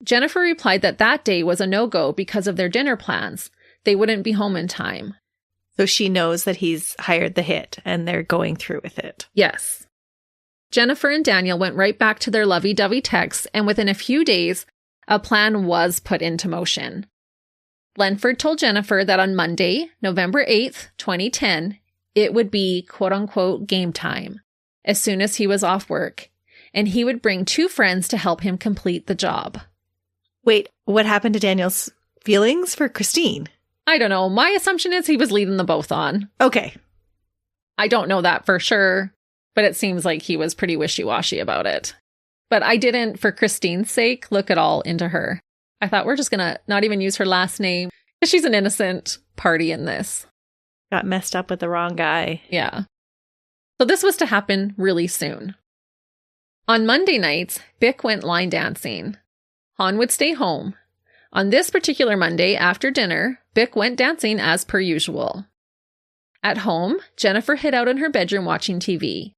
Jennifer replied that that day was a no-go because of their dinner plans. They wouldn't be home in time. So she knows that he's hired the hit and they're going through with it. Yes. Jennifer and Daniel went right back to their lovey-dovey texts, and within a few days, a plan was put into motion. Lenford told Jennifer that on Monday, November 8th, 2010, it would be quote-unquote game time, as soon as he was off work, and he would bring 2 friends to help him complete the job. Wait, what happened to Daniel's feelings for Christine? I don't know. My assumption is he was leading them both on. Okay. I don't know that for sure, but it seems like he was pretty wishy-washy about it. But I didn't, for Christine's sake, look at all into her. I thought we're just going to not even use her last name because she's an innocent party in this. Got messed up with the wrong guy. Yeah. So this was to happen really soon. On Monday nights, Bich went line dancing. Han would stay home. On this particular Monday after dinner, Bich went dancing as per usual. At home, Jennifer hid out in her bedroom watching TV.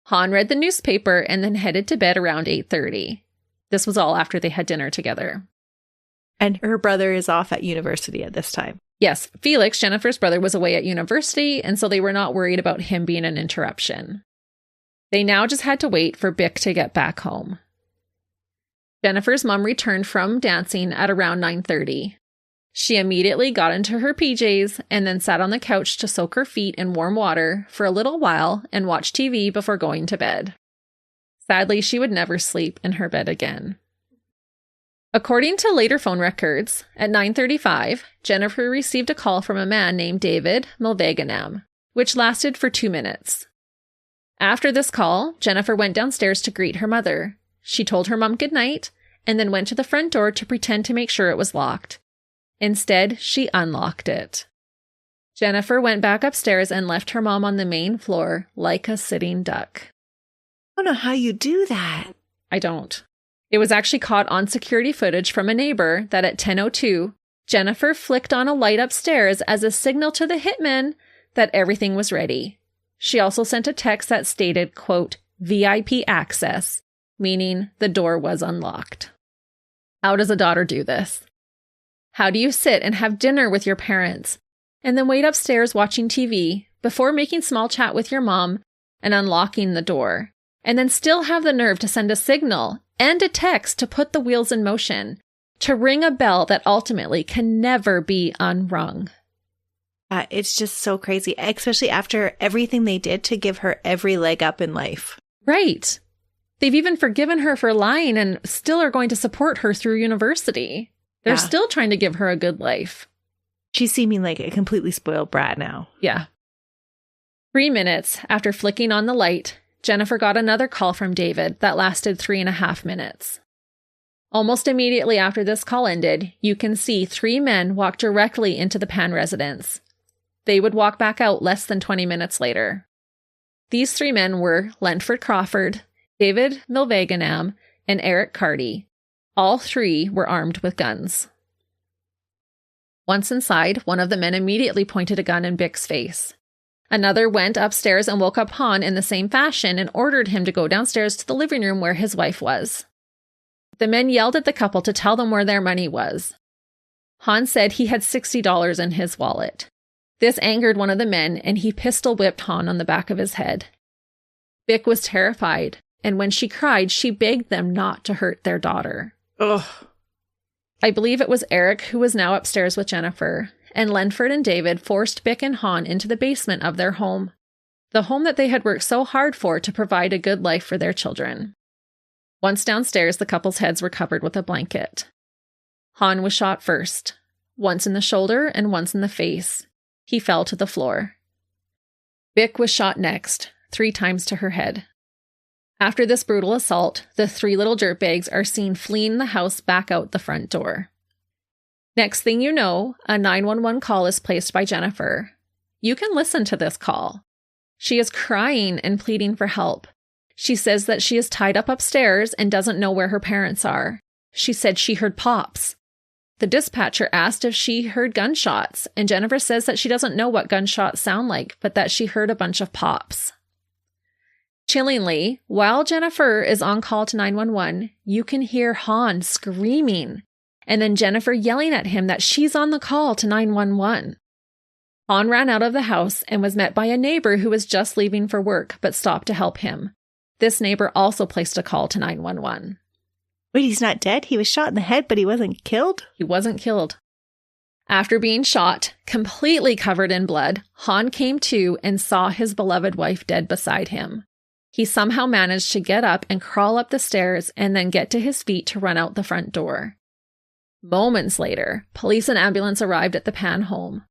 Han read the newspaper and then headed to bed around 8:30. This was all after they had dinner together. And her brother is off at university at this time. Yes, Felix, Jennifer's brother, was away at university, and so they were not worried about him being an interruption. They now just had to wait for Bich to get back home. Jennifer's mom returned from dancing at around 9:30. She immediately got into her PJs and then sat on the couch to soak her feet in warm water for a little while and watch TV before going to bed. Sadly, she would never sleep in her bed again. According to later phone records, at 9:35, Jennifer received a call from a man named David Milveganam, which lasted for 2 minutes. After this call, Jennifer went downstairs to greet her mother. She told her mom goodnight and then went to the front door to pretend to make sure it was locked. Instead, she unlocked it. Jennifer went back upstairs and left her mom on the main floor like a sitting duck. I don't know how you do that. I don't. It was actually caught on security footage from a neighbor that at 10:02, Jennifer flicked on a light upstairs as a signal to the hitman that everything was ready. She also sent a text that stated, quote, VIP access, meaning the door was unlocked. How does a daughter do this? How do you sit and have dinner with your parents and then wait upstairs watching TV before making small chat with your mom and unlocking the door, and then still have the nerve to send a signal and a text to put the wheels in motion, to ring a bell that ultimately can never be unrung? It's just so crazy, especially after everything they did to give her every leg up in life. Right. They've even forgiven her for lying and still are going to support her through university. They're still trying to give her a good life. She's seeming like a completely spoiled brat now. Yeah. 3 minutes after flicking on the light, Jennifer got another call from David that lasted 3.5 minutes. Almost immediately after this call ended, you can see 3 men walk directly into the Pan residence. They would walk back out less than 20 minutes later. These 3 men were Lenford Crawford, David Milveganam, and Eric Carty. All 3 were armed with guns. Once inside, one of the men immediately pointed a gun in Bich's face. Another went upstairs and woke up Han in the same fashion and ordered him to go downstairs to the living room where his wife was. The men yelled at the couple to tell them where their money was. Han said he had $60 in his wallet. This angered one of the men, and he pistol whipped Han on the back of his head. Bich was terrified, and when she cried, she begged them not to hurt their daughter. Ugh. I believe it was Eric who was now upstairs with Jennifer, and Lenford and David forced Bich and Han into the basement of their home. the home that they had worked so hard for to provide a good life for their children. Once downstairs, the couple's heads were covered with a blanket. Han was shot first, once in the shoulder and once in the face. He fell to the floor. Bich was shot next, 3 times to her head. After this brutal assault, the 3 little dirtbags are seen fleeing the house back out the front door. Next thing you know, a 911 call is placed by Jennifer. You can listen to this call. She is crying and pleading for help. She says that she is tied up upstairs and doesn't know where her parents are. She said she heard pops. The dispatcher asked if she heard gunshots, and Jennifer says that she doesn't know what gunshots sound like, but that she heard a bunch of pops. Chillingly, while Jennifer is on call to 911, you can hear Han screaming, and then Jennifer yelling at him that she's on the call to 911. Han ran out of the house and was met by a neighbor who was just leaving for work, but stopped to help him. This neighbor also placed a call to 911. Wait, he's not dead? He was shot in the head, but he wasn't killed? He wasn't killed. After being shot, completely covered in blood, Han came to and saw his beloved wife dead beside him. He somehow managed to get up and crawl up the stairs and then get to his feet to run out the front door. Moments later, police and ambulance arrived at the Pan home.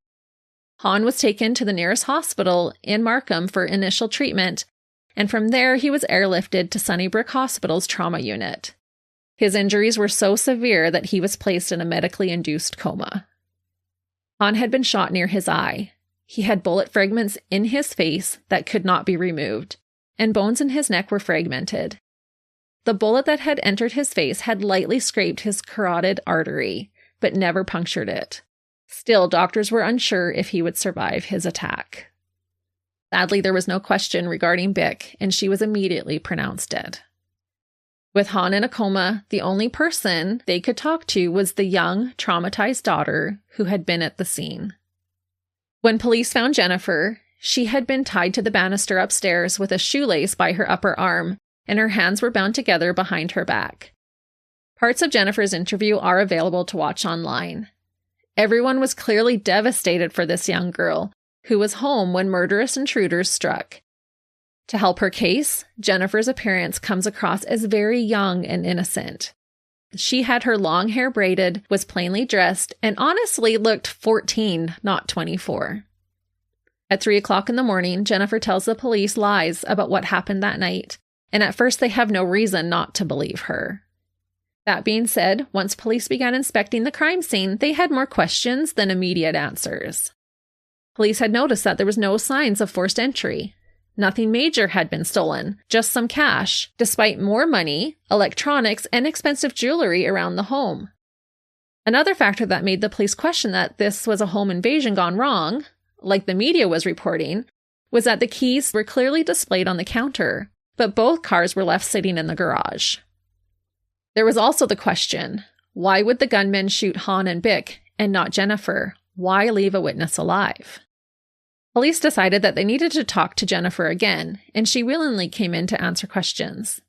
Han was taken to the nearest hospital in Markham for initial treatment, and from there he was airlifted to Sunnybrook Hospital's trauma unit. His injuries were so severe that he was placed in a medically induced coma. Han had been shot near his eye. He had bullet fragments in his face that could not be removed, and bones in his neck were fragmented. The bullet that had entered his face had lightly scraped his carotid artery, but never punctured it. Still, doctors were unsure if he would survive his attack. Sadly, there was no question regarding Bich, and she was immediately pronounced dead. With Han in a coma, the only person they could talk to was the young, traumatized daughter who had been at the scene. When police found Jennifer, she had been tied to the banister upstairs with a shoelace by her upper arm, and her hands were bound together behind her back. Parts of Jennifer's interview are available to watch online. Everyone was clearly devastated for this young girl, who was home when murderous intruders struck. To help her case, Jennifer's appearance comes across as very young and innocent. She had her long hair braided, was plainly dressed, and honestly looked 14, not 24. At 3 o'clock in the morning, Jennifer tells the police lies about what happened that night, and at first they have no reason not to believe her. That being said, once police began inspecting the crime scene, they had more questions than immediate answers. Police had noticed that there was no signs of forced entry. Nothing major had been stolen, just some cash, despite more money, electronics, and expensive jewelry around the home. Another factor that made the police question that this was a home invasion gone wrong, like the media was reporting, was that the keys were clearly displayed on the counter, but both cars were left sitting in the garage. There was also the question, why would the gunmen shoot Han and Bich and not Jennifer? Why leave a witness alive? Police decided that they needed to talk to Jennifer again, and she willingly came in to answer questions.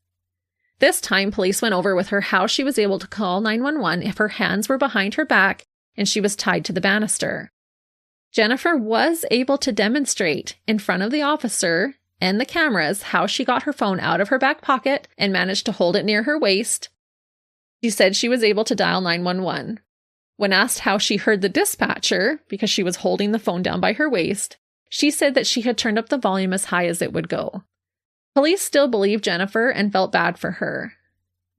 This time, police went over with her how she was able to call 911 if her hands were behind her back and she was tied to the banister. Jennifer was able to demonstrate in front of the officer and the cameras how she got her phone out of her back pocket and managed to hold it near her waist. She said she was able to dial 911. When asked how she heard the dispatcher, because she was holding the phone down by her waist, she said that she had turned up the volume as high as it would go. Police still believed Jennifer and felt bad for her.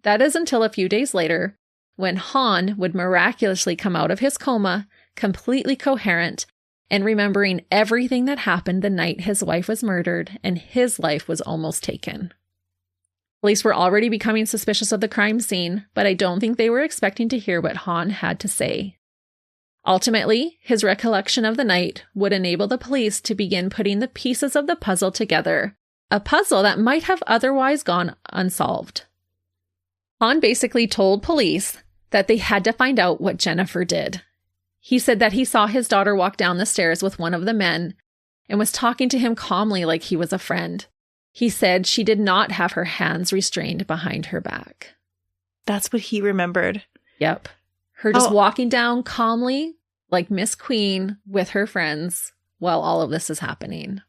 That is until a few days later, when Han would miraculously come out of his coma, completely coherent, and remembering everything that happened the night his wife was murdered and his life was almost taken. Police were already becoming suspicious of the crime scene, but I don't think they were expecting to hear what Han had to say. Ultimately, his recollection of the night would enable the police to begin putting the pieces of the puzzle together, a puzzle that might have otherwise gone unsolved. Han basically told police that they had to find out what Jennifer did. He said that he saw his daughter walk down the stairs with one of the men and was talking to him calmly like he was a friend. He said she did not have her hands restrained behind her back. That's what he remembered. Yep. Her just walking down calmly, like Miss Queen, with her friends while all of this is happening.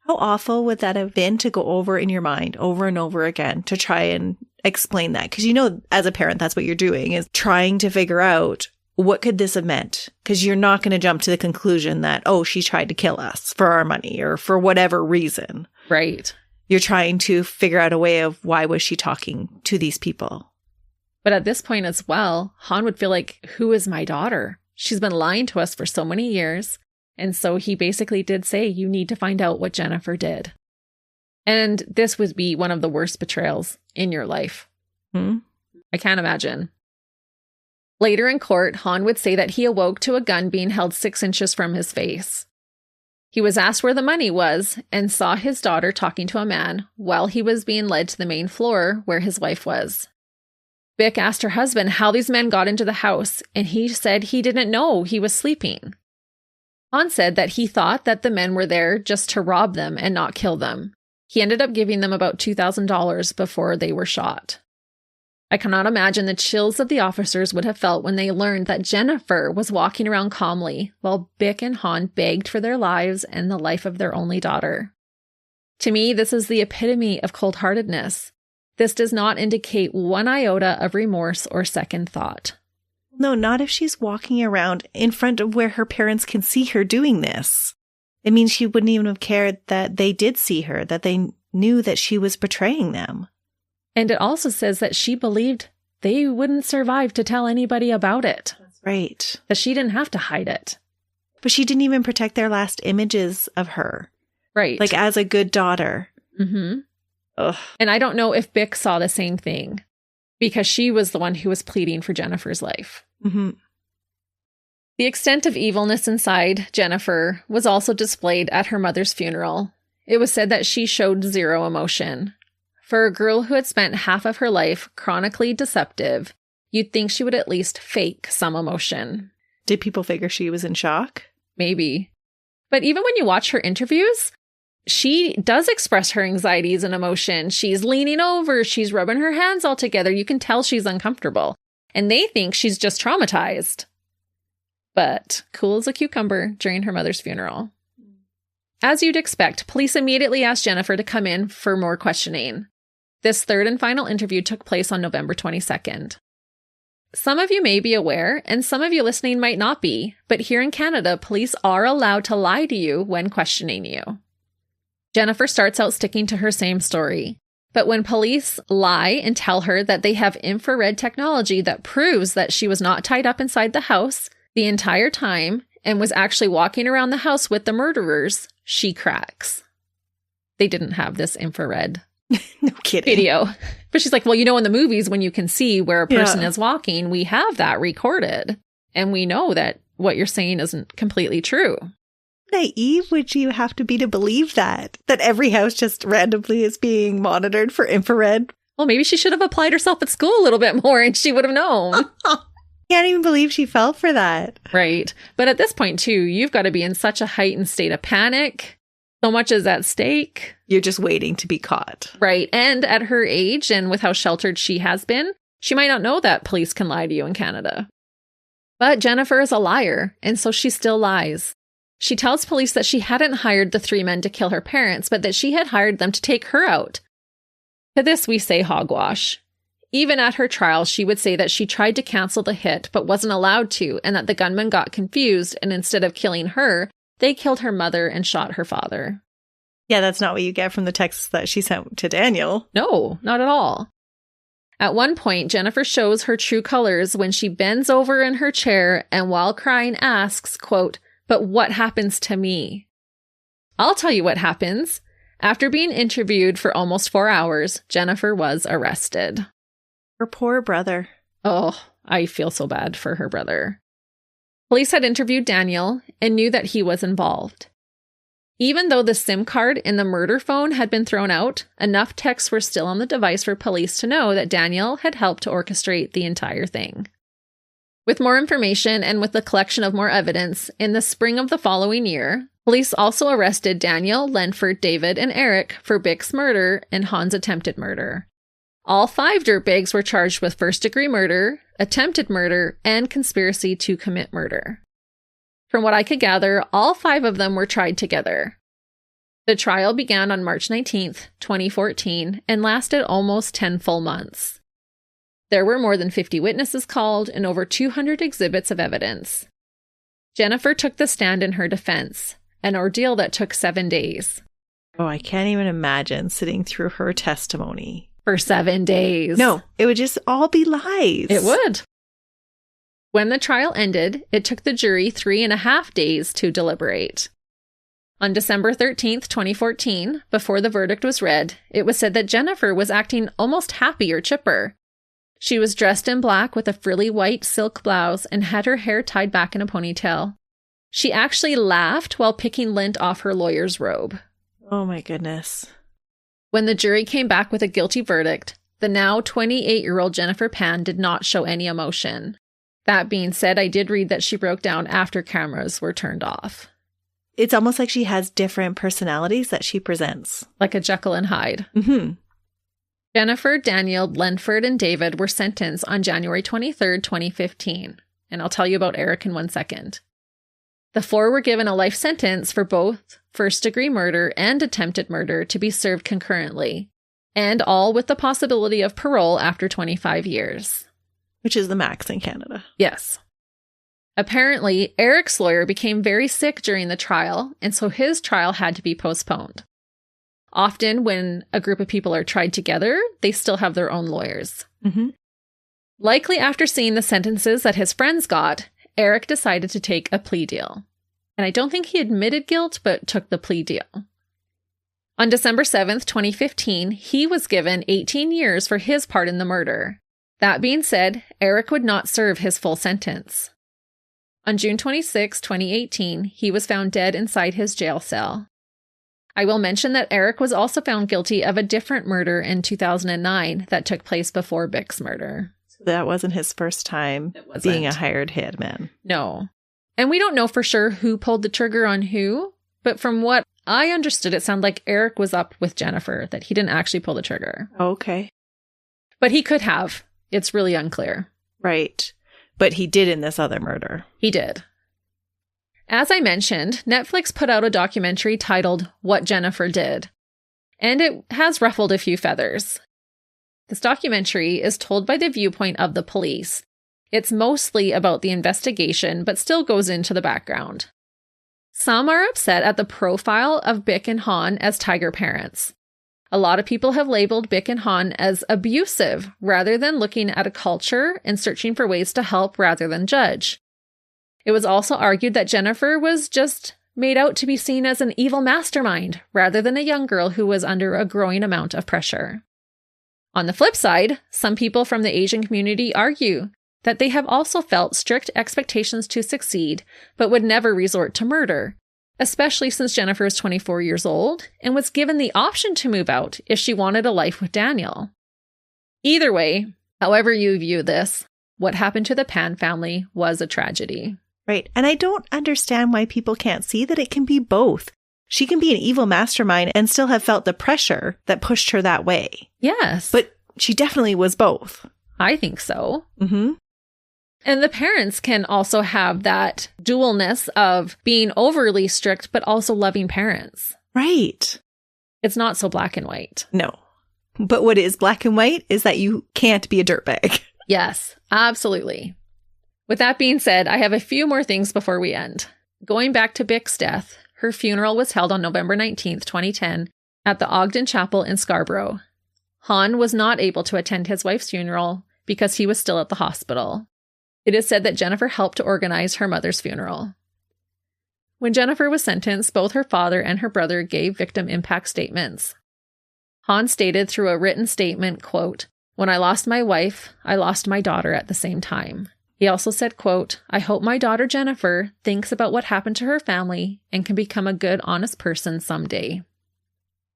How awful would that have been to go over in your mind over and over again to try and explain that? Because, you know, as a parent, that's what you're doing, is trying to figure out what could this have meant? Because you're not going to jump to the conclusion that, oh, she tried to kill us for our money or for whatever reason. Right. You're trying to figure out a way of why was she talking to these people? But at this point as well, Han would feel like, who is my daughter? She's been lying to us for so many years. And so he basically did say, you need to find out what Jennifer did. And this would be one of the worst betrayals in your life. I can't imagine. Later in court, Han would say that he awoke to a gun being held 6 inches from his face. He was asked where the money was and saw his daughter talking to a man while he was being led to the main floor where his wife was. Bich asked her husband how these men got into the house, and he said he didn't know, he was sleeping. Han said that he thought that the men were there just to rob them and not kill them. He ended up giving them about $2,000 before they were shot. I cannot imagine the chills that the officers would have felt when they learned that Jennifer was walking around calmly while Bich and Han begged for their lives and the life of their only daughter. To me, this is the epitome of cold-heartedness. This does not indicate one iota of remorse or second thought. No, not if she's walking around in front of where her parents can see her doing this. It means she wouldn't even have cared that they did see her, that they knew that she was betraying them. And it also says that she believed they wouldn't survive to tell anybody about it. Right. That she didn't have to hide it. But she didn't even protect their last images of her. Right. Like as a good daughter. Mm-hmm. Ugh. And I don't know if Bich saw the same thing, because she was the one who was pleading for Jennifer's life. Mm-hmm. The extent of evilness inside Jennifer was also displayed at her mother's funeral. It was said that she showed zero emotion. For a girl who had spent half of her life chronically deceptive, you'd think she would at least fake some emotion. Did people figure she was in shock? Maybe. But even when you watch her interviews, she does express her anxieties and emotion. She's leaning over, she's rubbing her hands all together. You can tell she's uncomfortable. And they think she's just traumatized. But cool as a cucumber during her mother's funeral. As you'd expect, police immediately asked Jennifer to come in for more questioning. This third and final interview took place on November 22nd. Some of you may be aware, and some of you listening might not be, but here in Canada, police are allowed to lie to you when questioning you. Jennifer starts out sticking to her same story. But when police lie and tell her that they have infrared technology that proves that she was not tied up inside the house the entire time and was actually walking around the house with the murderers, she cracks. They didn't have this infrared No kidding. video. But she's like, well, you know, in the movies, when you can see where a person is walking, we have that recorded. And we know that what you're saying isn't completely true. Naive would you have to be to believe that every house just randomly is being monitored for infrared? Well, maybe she should have applied herself at school a little bit more and she would have known. Can't even believe she fell for that. Right. But at this point, too, you've got to be in such a heightened state of panic. So much is at stake. You're just waiting to be caught. Right. And at her age and with how sheltered she has been, she might not know that police can lie to you in Canada. But Jennifer is a liar, and so she still lies. She tells police that she hadn't hired the 3 men to kill her parents, but that she had hired them to take her out. To this we say hogwash. Even at her trial, she would say that she tried to cancel the hit, but wasn't allowed to, and that the gunman got confused, and instead of killing her, they killed her mother and shot her father. Yeah, that's not what you get from the text that she sent to Daniel. No, not at all. At one point, Jennifer shows her true colors when she bends over in her chair and while crying asks, quote, "But what happens to me?" I'll tell you what happens. After being interviewed for almost 4 hours, Jennifer was arrested. Her poor brother. Oh, I feel so bad for her brother. Police had interviewed Daniel and knew that he was involved. Even though the SIM card in the murder phone had been thrown out, enough texts were still on the device for police to know that Daniel had helped to orchestrate the entire thing. With more information and with the collection of more evidence, in the spring of the following year, police also arrested Daniel, Lenford, David, and Eric for Bich's murder and Han's attempted murder. All 5 dirtbags were charged with first-degree murder, attempted murder, and conspiracy to commit murder. From what I could gather, all 5 of them were tried together. The trial began on March 19th, 2014, and lasted almost 10 full months. There were more than 50 witnesses called and over 200 exhibits of evidence. Jennifer took the stand in her defense, an ordeal that took 7 days. Oh, I can't even imagine sitting through her testimony. For 7 days. No, it would just all be lies. It would. When the trial ended, it took the jury 3.5 days to deliberate. On December 13th, 2014, before the verdict was read, it was said that Jennifer was acting almost happy or chipper. She was dressed in black with a frilly white silk blouse and had her hair tied back in a ponytail. She actually laughed while picking lint off her lawyer's robe. Oh my goodness. When the jury came back with a guilty verdict, the now 28-year-old Jennifer Pan did not show any emotion. That being said, I did read that she broke down after cameras were turned off. It's almost like she has different personalities that she presents. Like a Jekyll and Hyde. Mm-hmm. Jennifer, Daniel, Lenford, and David were sentenced on January 23rd, 2015. And I'll tell you about Eric in 1 second. The 4 were given a life sentence for both first-degree murder and attempted murder to be served concurrently, and all with the possibility of parole after 25 years. Which is the max in Canada. Yes. Apparently, Eric's lawyer became very sick during the trial, and so his trial had to be postponed. Often, when a group of people are tried together, they still have their own lawyers. Mm-hmm. Likely after seeing the sentences that his friends got, Eric decided to take a plea deal. And I don't think he admitted guilt, but took the plea deal. On December 7th, 2015, he was given 18 years for his part in the murder. That being said, Eric would not serve his full sentence. On June 26, 2018, he was found dead inside his jail cell. I will mention that Eric was also found guilty of a different murder in 2009 that took place before Bich's murder. So that wasn't his first time being a hired hitman. No. And we don't know for sure who pulled the trigger on who, but from what I understood, it sounded like Eric was up with Jennifer, that he didn't actually pull the trigger. Okay. But he could have. It's really unclear. Right. But he did in this other murder. He did. As I mentioned, Netflix put out a documentary titled What Jennifer Did, and it has ruffled a few feathers. This documentary is told by the viewpoint of the police. It's mostly about the investigation, but still goes into the background. Some are upset at the profile of Bich and Han as tiger parents. A lot of people have labeled Bich and Han as abusive, rather than looking at a culture and searching for ways to help rather than judge. It was also argued that Jennifer was just made out to be seen as an evil mastermind, rather than a young girl who was under a growing amount of pressure. On the flip side, some people from the Asian community argue that they have also felt strict expectations to succeed, but would never resort to murder, especially since Jennifer is 24 years old and was given the option to move out if she wanted a life with Daniel. Either way, however you view this, what happened to the Pan family was a tragedy. Right. And I don't understand why people can't see that it can be both. She can be an evil mastermind and still have felt the pressure that pushed her that way. Yes. But she definitely was both. I think so. Mm-hmm. And the parents can also have that dualness of being overly strict, but also loving parents. Right. It's not so black and white. No. But what is black and white is that you can't be a dirtbag. Yes, absolutely. With that being said, I have a few more things before we end. Going back to Bich's death, her funeral was held on November 19th, 2010, at the Ogden Chapel in Scarborough. Han was not able to attend his wife's funeral because he was still at the hospital. It is said that Jennifer helped to organize her mother's funeral. When Jennifer was sentenced, both her father and her brother gave victim impact statements. Han stated through a written statement, quote, "When I lost my wife, I lost my daughter at the same time." He also said, quote, "I hope my daughter Jennifer thinks about what happened to her family and can become a good, honest person someday."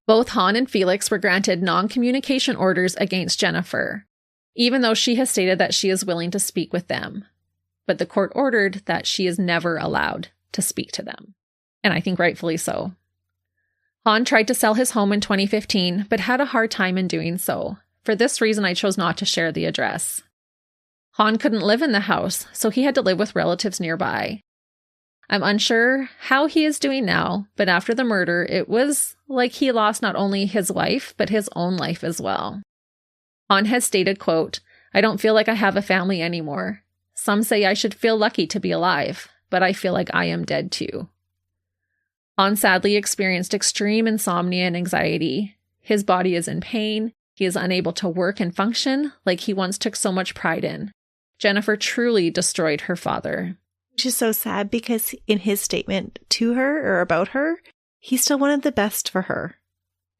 Both Han and Felix were granted non-communication orders against Jennifer, even though she has stated that she is willing to speak with them. But the court ordered that she is never allowed to speak to them. And I think rightfully so. Han tried to sell his home in 2015, but had a hard time in doing so. For this reason, I chose not to share the address. Han couldn't live in the house, so he had to live with relatives nearby. I'm unsure how he is doing now, but after the murder, it was like he lost not only his wife, but his own life as well. Hahn has stated, quote, "I don't feel like I have a family anymore. Some say I should feel lucky to be alive, but I feel like I am dead too." Hahn sadly experienced extreme insomnia and anxiety. His body is in pain. He is unable to work and function like he once took so much pride in. Jennifer truly destroyed her father. Which is so sad because in his statement to her or about her, he still wanted the best for her.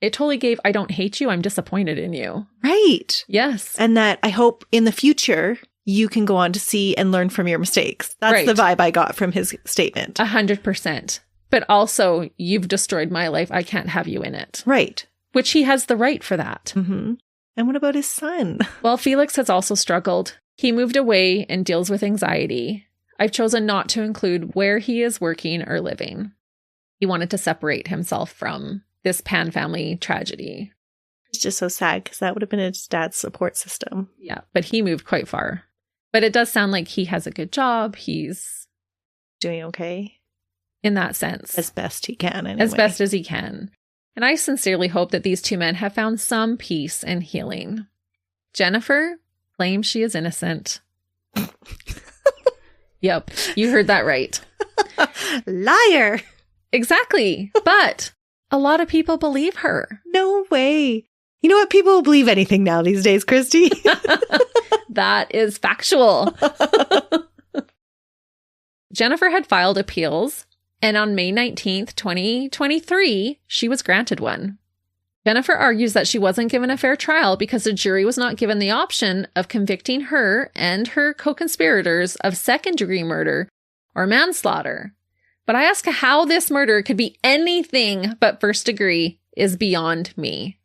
It totally gave, "I don't hate you, I'm disappointed in you." Right. Yes. And that I hope in the future you can go on to see and learn from your mistakes. That's Right. the vibe I got from his statement. 100%. But also, "You've destroyed my life, I can't have you in it." Right. Which he has the right for that. Mm-hmm. And what about his son? Well, Felix has also struggled. He moved away and deals with anxiety. I've chosen not to include where he is working or living. He wanted to separate himself from this Pan family tragedy. It's just so sad because that would have been his dad's support system. Yeah, but he moved quite far. But it does sound like he has a good job. He's Doing okay. in that sense. As best he can, anyway. As best as he can. And I sincerely hope that these two men have found some peace and healing. Jennifer claims she is innocent. Yep, you heard that right. Liar! Exactly. But a lot of people believe her. No way. You know what? People will believe anything now these days, Christy. That is factual. Jennifer had filed appeals, and on May 19th, 2023, she was granted one. Jennifer argues that she wasn't given a fair trial because the jury was not given the option of convicting her and her co-conspirators of second-degree murder or manslaughter. But I ask how this murder could be anything but first degree is beyond me.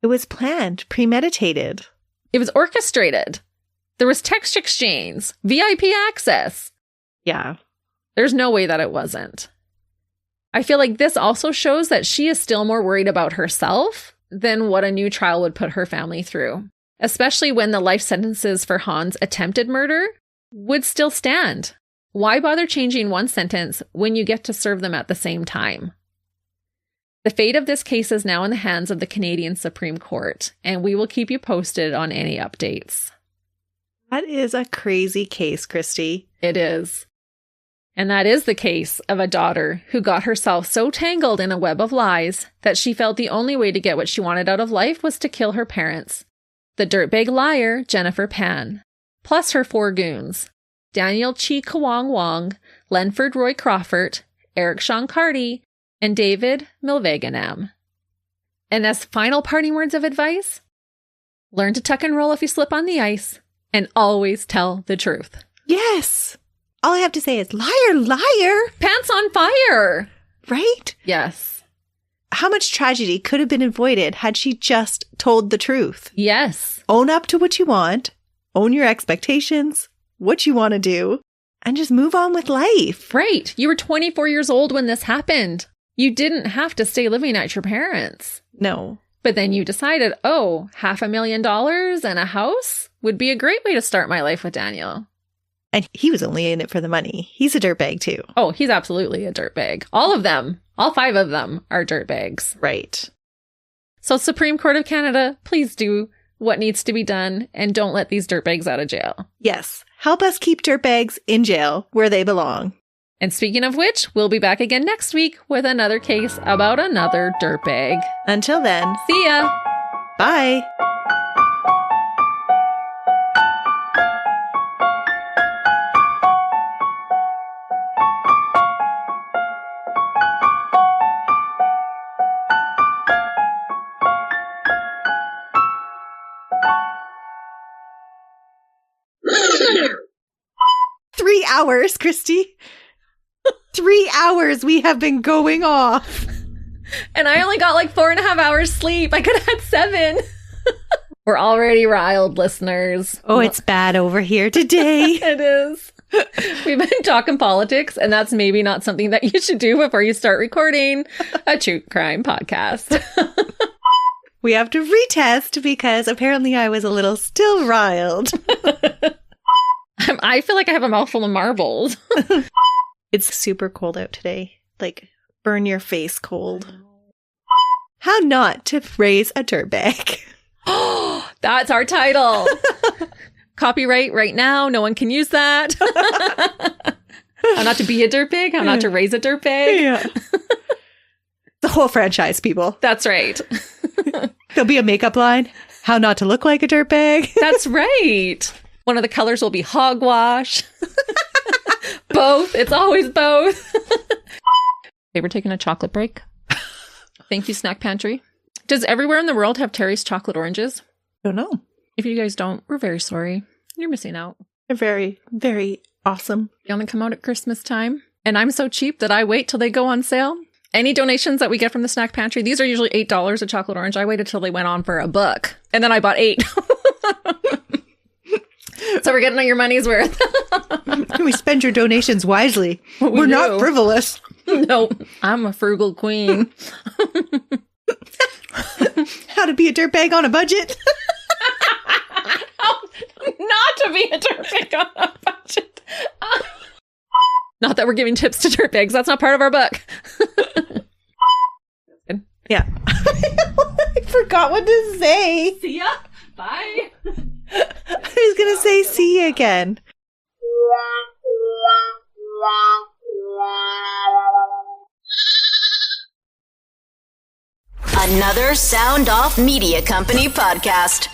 It was planned, premeditated. It was orchestrated. There was text exchange, VIP access. Yeah. There's no way that it wasn't. I feel like this also shows that she is still more worried about herself than what a new trial would put her family through, especially when the life sentences for Hahn's attempted murder would still stand. Why bother changing one sentence when you get to serve them at the same time? The fate of this case is now in the hands of the Canadian Supreme Court, and we will keep you posted on any updates. That is a crazy case, Christy. It is. And that is the case of a daughter who got herself so tangled in a web of lies that she felt the only way to get what she wanted out of life was to kill her parents. The dirtbag liar, Jennifer Pan, plus her 4 goons, Daniel Chi Kawang Wong, Lenford Roy Crawford, Eric Sean Carty, and David Milveganam. And as final parting words of advice, learn to tuck and roll if you slip on the ice, and always tell the truth. Yes. All I have to say is liar, liar. Pants on fire. Right? Yes. How much tragedy could have been avoided had she just told the truth? Yes. Own up to what you want, own your expectations, what you want to do, and just move on with life. Right. You were 24 years old when this happened. You didn't have to stay living at your parents'. No. But then you decided, oh, $500,000 and a house would be a great way to start my life with Daniel. And he was only in it for the money. He's a dirtbag too. Oh, he's absolutely a dirtbag. All of them, all 5 of them are dirtbags. Right. So Supreme Court of Canada, please do what needs to be done and don't let these dirtbags out of jail. Yes. Help us keep dirtbags in jail where they belong. And speaking of which, we'll be back again next week with another case about another dirtbag. Until then, See ya! bye. Hours, Christy. 3 hours we have been going off. And I only got like 4.5 hours sleep. I could have had 7. We're already riled, listeners. Oh, it's bad over here today. It is. We've been talking politics, and that's maybe not something that you should do before you start recording a true crime podcast. We have to retest because apparently I was a little still riled. I feel like I have a mouthful of marbles. It's super cold out today. Like, burn your face cold. How not to raise a dirtbag. Oh, that's our title. Copyright right now. No one can use that. How not to be a dirtbag. How not to raise a dirtbag. Yeah. The whole franchise, people. That's right. There'll be a makeup line. How not to look like a dirtbag. That's right. One of the colors will be hogwash. Both. It's always both. Okay, we're taking a chocolate break. Thank you, Snack Pantry. Does everywhere in the world have Terry's chocolate oranges? Don't know. If you guys don't, we're very sorry. You're missing out. They're very, very awesome. They only come out at Christmas time. And I'm so cheap that I wait till they go on sale. Any donations that we get from the Snack Pantry, these are usually $8 a chocolate orange. I waited till they went on for $1. And then I bought 8. So we're getting all your money's worth. We spend your donations wisely. We're not frivolous. No, I'm a frugal queen. How to be a dirtbag on a budget. Not to be a dirtbag on a budget. Not that we're giving tips to dirtbags. That's not part of our book. Yeah. I forgot what to say. See ya. Bye. I was going to say see you again. Another Sound Off Media Company podcast.